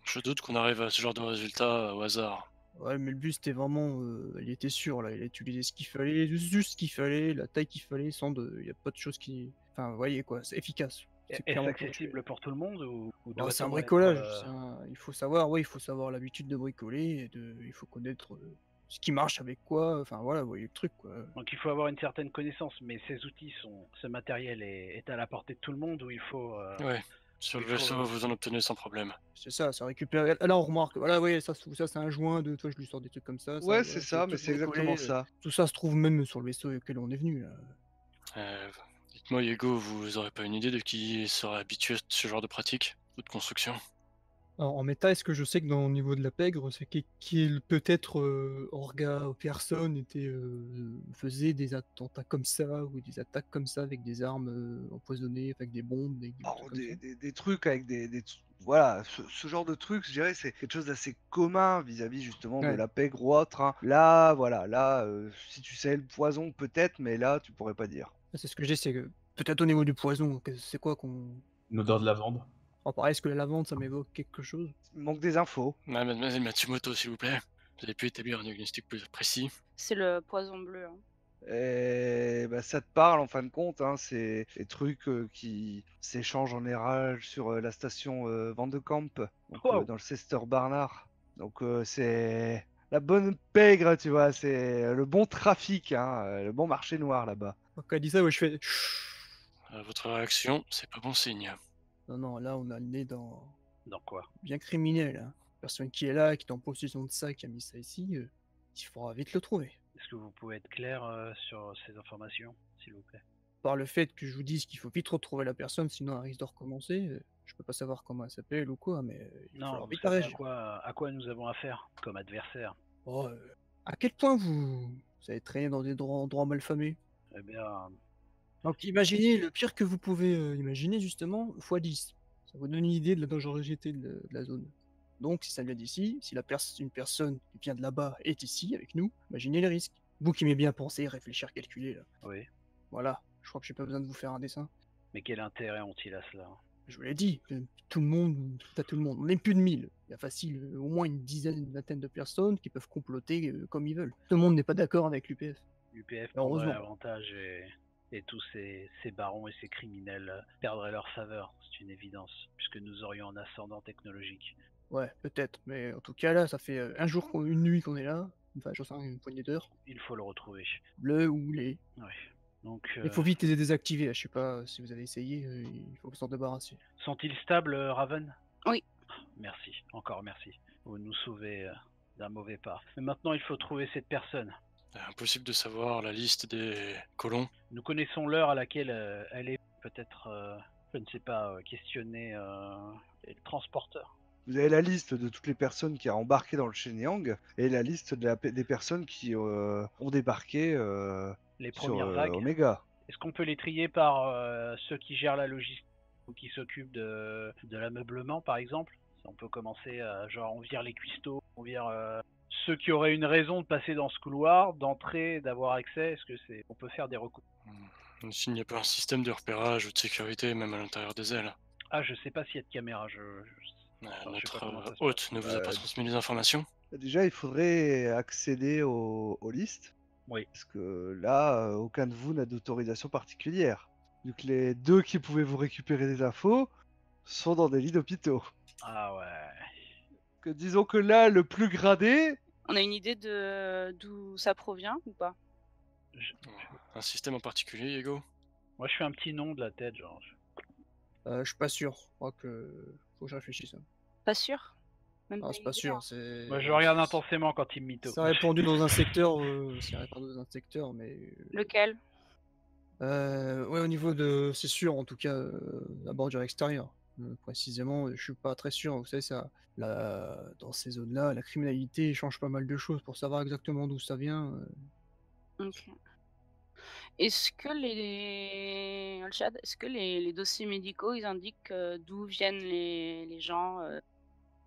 Je doute qu'on arrive à ce genre de résultat au hasard. Ouais, mais le but c'était vraiment, il était sûr là, il a utilisé ce qu'il fallait, juste ce qu'il fallait, la taille qu'il fallait, il y a pas de choses qui, enfin, vous voyez quoi, c'est efficace. C'est Est-ce clairement accessible pour tout le monde ou Oh, c'est un doit-on bricolage. être, Il faut savoir l'habitude de bricoler il faut connaître ce qui marche avec quoi. Enfin voilà, vous voyez le truc quoi. Donc il faut avoir une certaine connaissance, mais ce matériel est à la portée de tout le monde ou il faut. Ouais, sur le vaisseau, vous en obtenez sans problème. C'est ça récupère. Là on remarque, voilà, oui, ça c'est un joint de. Toi je lui sors des trucs comme ça. Ouais, voilà, c'est ça, mais tout c'est bricolé, exactement ça. Tout ça se trouve même sur le vaisseau auquel on est venu. Dites-moi, Diego, vous aurez pas une idée de qui serait habitué à ce genre de pratique ou de construction? Alors, en méta, est-ce que je sais que au niveau de la pègre, c'est qu'il peut-être Orga personne faisait des attentats comme ça ou des attaques comme ça avec des armes empoisonnées, avec des bombes, des trucs comme ça. Des trucs avec voilà, ce genre de trucs, je dirais, c'est quelque chose d'assez commun vis-à-vis justement de Ouais. la pègre ou autre. Là, voilà, si tu savais le poison, peut-être, mais là, tu pourrais pas dire. C'est ce que je dis, c'est que peut-être au niveau du poison, c'est quoi qu'on. Une odeur de lavande. Oh, pareil, est-ce que la lavande ça m'évoque quelque chose? Il manque des infos. Mademoiselle Matsumoto, s'il vous plaît. Vous avez pu établir un diagnostic plus précis? C'est le poison bleu. Hein. Et bah, ça te parle en fin de compte, hein, c'est des trucs qui s'échangent en général sur la station Van de Kamp, donc Wow. dans le Chester Barnard. Donc c'est la bonne pègre, tu vois, c'est le bon trafic, hein, le bon marché noir là-bas. Quand elle dit ça, ouais, je fais. Votre réaction, c'est pas bon signe. Non, non, là, on a le nez dans. Dans quoi? Bien criminel. Hein. Personne qui est là, qui est en possession de ça, qui a mis ça ici, il faudra vite le trouver. Est-ce que vous pouvez être clair sur ces informations, s'il vous plaît? Par le fait que je vous dise qu'il faut vite retrouver la personne, sinon elle risque de recommencer. Je peux pas savoir comment elle s'appelle ou quoi, mais il va Non, falloir vous vite savez réagir. à quoi nous avons affaire comme adversaire? Oh, à quel point vous avez traîné dans des endroits malfamés? Eh bien, Donc imaginez le pire que vous pouvez imaginer justement x 10. Ça vous donne une idée de la dangerosité de la zone. Donc si ça vient d'ici, si une personne qui vient de là-bas est ici avec nous, imaginez les risques. Vous qui aimez bien penser, réfléchir, calculer là. oui. Voilà, je crois que j'ai pas besoin de vous faire un dessin. Mais quel intérêt ont-ils à cela? Je vous l'ai dit, tout le monde, tout le monde, on n'est plus de 1000. Il y a facile au moins une dizaine, une vingtaine de personnes qui peuvent comploter comme ils veulent. Tout le monde n'est pas d'accord avec l'UPF. L'UPF Heureusement. prendrait avantage et tous ces barons et ces criminels perdraient leur faveur, c'est une évidence, puisque nous aurions un ascendant technologique. Ouais, peut-être, mais en tout cas là, ça fait un jour, une nuit qu'on est là, enfin j'en sais rien, une poignée d'heures, Il faut le retrouver. bleu ou les. Oui. Donc, Il faut vite les désactiver, je sais pas si vous avez essayé, il faut s'en débarrasser. sont-ils stables, Raven? Oui. Merci, encore merci. Vous nous sauvez d'un mauvais pas. Mais maintenant, il faut trouver cette personne. Impossible de savoir la liste des colons. Nous connaissons l'heure à laquelle elle est peut-être, je ne sais pas, questionner les transporteurs. Vous avez la liste de toutes les personnes qui ont embarqué dans le Shenyang et la liste des personnes qui ont débarqué Les sur premières vagues. Omega. Est-ce qu'on peut les trier par ceux qui gèrent la logistique ou qui s'occupent de l'ameublement, par exemple? On peut commencer à, genre, on vire les cuistots, on vire ceux qui auraient une raison de passer dans ce couloir, d'entrer, d'avoir accès. Est-ce que on peut faire des recours? S'il n'y a pas un système de repérage ou de sécurité, même à l'intérieur des ailes. Ah, je sais pas s'il y a de caméras. Enfin, je sais pas Notre comment ça se hôte ne vous a pas transmis les informations? Déjà, il faudrait accéder aux listes. Oui. Parce que là, aucun de vous n'a d'autorisation particulière. Vu que les deux qui pouvaient vous récupérer des infos sont dans des lits d'hôpitaux. Ah ouais. Que disons que là, le plus gradé, On a une idée de d'où ça provient ou pas? Un système en particulier, Diego? Moi, je fais un petit nom de la tête, genre. Je suis pas sûr, je crois que faut que je réfléchisse. Hein. Pas sûr? Même Ah, pas c'est une pas idée, sûr, hein. c'est. Moi, je regarde intensément quand il me mytho. C'est répandu dans un secteur, mais. Lequel? Ouais, au niveau de. C'est sûr, en tout cas, la bordure extérieure. Précisément, je suis pas très sûr. Vous savez, dans ces zones-là, la criminalité change pas mal de choses pour savoir exactement d'où ça vient. Ok. Est-ce que les dossiers médicaux, ils indiquent d'où viennent les gens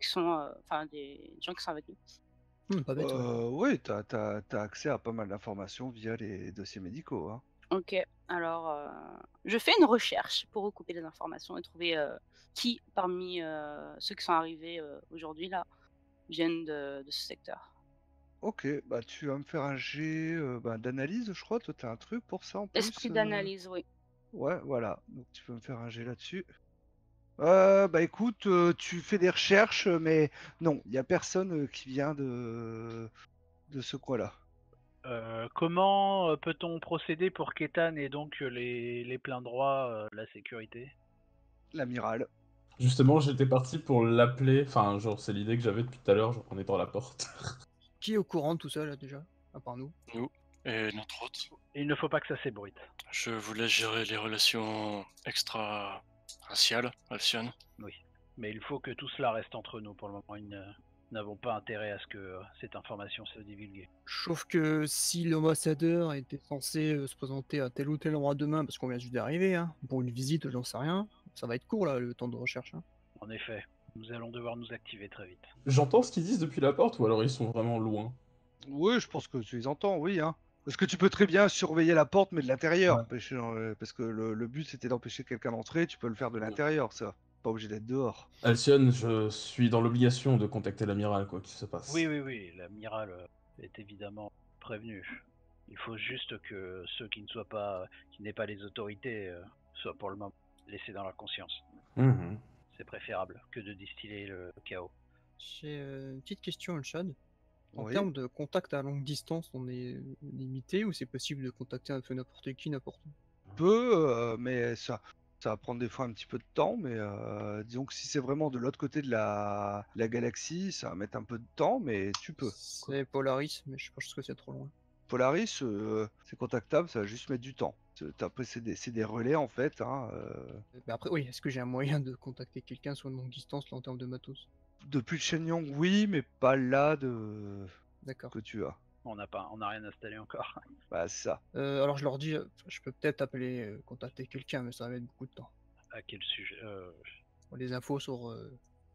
qui sont, enfin des gens qui sont avec nous? Pas bête, ouais. oui, t'as accès à pas mal d'informations via les dossiers médicaux. Hein. Ok, alors je fais une recherche pour recouper les informations et trouver qui parmi ceux qui sont arrivés aujourd'hui là viennent de ce secteur. Ok, bah tu vas me faire un jet d'analyse, je crois. Toi, t'as un truc pour ça en plus. Esprit d'analyse, oui. Ouais, voilà. Donc tu peux me faire un jet là-dessus. Bah écoute, tu fais des recherches, mais non, il y a personne qui vient de ce coin-là. Comment peut-on procéder pour qu'Ethan ait donc les pleins droits de la sécurité? L'amiral. Justement, j'étais parti pour l'appeler. Enfin, genre, c'est l'idée que j'avais depuis tout à l'heure, genre, en étant à la porte. Qui est au courant de tout ça, là, déjà? À part nous. Nous et notre hôte. Il ne faut pas que ça s'ébruite. Je vous laisse gérer les relations extra-raciales, Alcyon. Oui. Mais il faut que tout cela reste entre nous pour le moment. Nous n'avons pas intérêt à ce que cette information se divulgue. Sauf que si l'ambassadeur était censé se présenter à tel ou tel endroit demain, parce qu'on vient juste d'arriver, hein, pour une visite, j'en sais rien, ça va être court là, le temps de recherche. Hein. En effet, nous allons devoir nous activer très vite. J'entends ce qu'ils disent depuis la porte ou alors ils sont vraiment loin? Oui, je pense que tu les entends, oui. Hein. Parce que tu peux très bien surveiller la porte, mais de l'intérieur. Ouais. Parce que le but c'était d'empêcher quelqu'un d'entrer, tu peux le faire de l'intérieur, ça. Pas obligé d'être dehors. Alcyon, je suis dans l'obligation de contacter l'amiral, quoi qu'il se passe. Oui, l'amiral est évidemment prévenu. Il faut juste que ceux qui n'aient pas les autorités, soient pour le moment laissés dans leur conscience. Mhm. C'est préférable que de distiller le chaos. J'ai une petite question, Elshad. En Oui. termes de contact à longue distance, on est limité ou c'est possible de contacter un peu n'importe qui, n'importe où? Peu, mais ça va prendre des fois un petit peu de temps, mais disons que si c'est vraiment de l'autre côté de la galaxie, ça va mettre un peu de temps, mais tu peux. C'est Polaris, mais je pense que c'est trop loin. Polaris, c'est contactable, ça va juste mettre du temps. Après, c'est des relais en fait. Hein, Mais après, oui, est-ce que j'ai un moyen de contacter quelqu'un sur une longue distance là, en termes de matos? depuis le Shenyang, oui, mais pas là de D'accord. que tu as. On n'a rien installé encore. Bah, c'est ça. Alors je leur dis, je peux peut-être appeler, contacter quelqu'un, mais ça va mettre beaucoup de temps. À quel sujet Pour les infos sur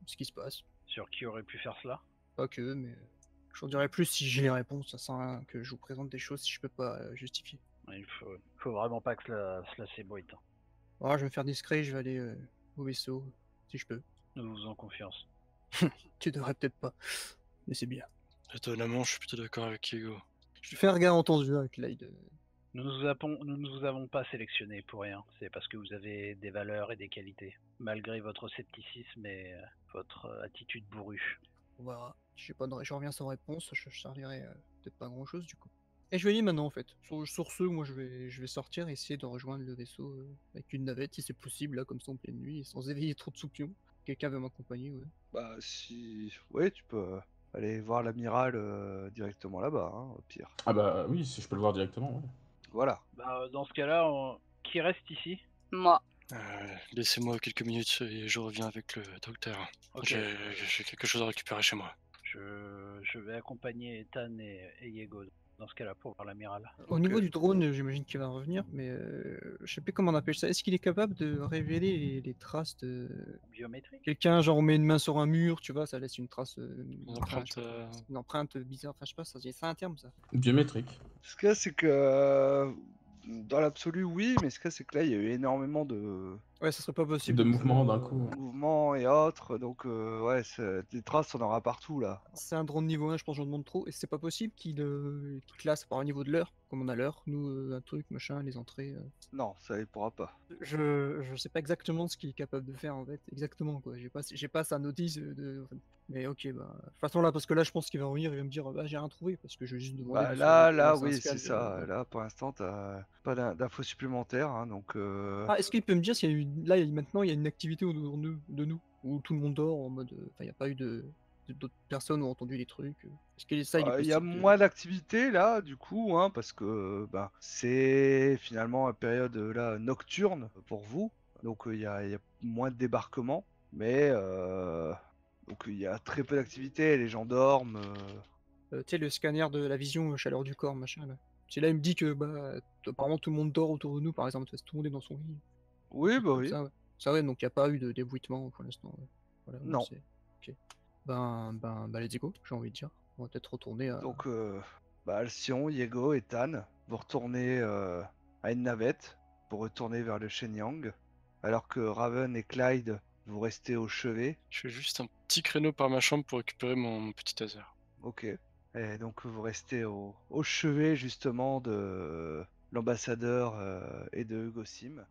ce qui se passe. Sur qui aurait pu faire cela? Pas que, mais je vous dirai plus si j'ai les réponses. Ça sert à rien que je vous présente des choses si je peux pas justifier. Il faut vraiment pas que cela s'ébruite. Hein. Voilà, je vais me faire discret, je vais aller au vaisseau, si je peux. Nous vous faisons confiance. Tu devrais peut-être pas, mais c'est bien. Étonnamment, je suis plutôt d'accord avec Hugo. Je fais un regard entendu avec Clyde. Nous ne vous avons pas sélectionné pour rien. C'est parce que vous avez des valeurs et des qualités. Malgré votre scepticisme et votre attitude bourrue. On verra. Je reviens sans réponse, je servirai peut-être pas grand chose du coup. Et je vais y aller maintenant en fait. Sur ce, moi je vais sortir et essayer de rejoindre le vaisseau avec une navette si c'est possible, là, comme ça en pleine nuit, et sans éveiller trop de soupçons. Quelqu'un veut m'accompagner, ouais. Bah, si. Ouais, tu peux aller voir l'amiral directement là-bas, hein, au pire. Ah bah oui, si je peux le voir directement, ouais. Voilà. Bah, dans ce cas-là, qui reste ici? Moi. Laissez-moi quelques minutes et je reviens avec le docteur. Ok. J'ai quelque chose à récupérer chez moi. Je vais accompagner Ethan et Yego dans ce cas-là pour voir l'amiral. Au niveau du drone, j'imagine qu'il va revenir, mais je sais plus comment on appelle ça. Est-ce qu'il est capable de révéler les traces de Biométrique? quelqu'un, genre on met une main sur un mur, tu vois, ça laisse une trace, Une empreinte, une empreinte bizarre, enfin je sais pas, c'est un terme ça. Biométrique. Ce qu'il y a, c'est que dans l'absolu, oui, mais ce qu'il y a, c'est que là, il y a eu énormément de Ouais, ça serait pas possible. De mouvements d'un coup. mouvements et autres, donc ouais, des traces, on en aura partout là. C'est un drone niveau 1, je pense que j'en demande trop, et c'est pas possible qu'il classe par un niveau de l'heure, comme on a l'heure, nous, un truc, machin, les entrées. Non, ça, il pourra pas. Je sais pas exactement ce qu'il est capable de faire en fait, exactement quoi. J'ai pas sa notice de. Mais ok, bah. De toute façon là, parce que là, je pense qu'il va revenir, il va me dire, bah j'ai rien trouvé, parce que je vais juste demander. Bah, de là, se là, lancer un oui, scan, c'est ça. ouais. Là, pour l'instant, t'as pas d'infos supplémentaires, hein, donc. Ah, est-ce qu'il peut me dire s'il y a eu. Là, maintenant, il y a une activité autour de nous, où tout le monde dort en mode. Enfin, il n'y a pas eu d'autres personnes ont entendu des trucs. Est-ce que ça, il est Il y a possible moins d'activité là, du coup, hein, parce que bah, c'est finalement une période là nocturne pour vous, donc il y a moins de débarquements, mais donc il y a très peu d'activité, les gens dorment. Tu sais, le scanner de la vision chaleur du corps, machin, là. C'est là, il me dit que, bah, apparemment, tout le monde dort autour de nous, par exemple, tout le monde est dans son lit. Oui, Truc bah comme oui. ça, ouais. Ça, ouais, donc il n'y a pas eu de débruitement pour l'instant. Ouais. Voilà, donc Non. ok. Let's go, j'ai envie de dire. On va peut-être retourner à. Donc, bah, Alcyon, Diego et Tan, vous retournez à une navette pour retourner vers le Shenyang, alors que Raven et Clyde, vous restez au chevet. Je fais juste un petit créneau par ma chambre pour récupérer mon petit taser. Ok. Et donc vous restez au chevet justement de l'ambassadeur et de Hugo Sim.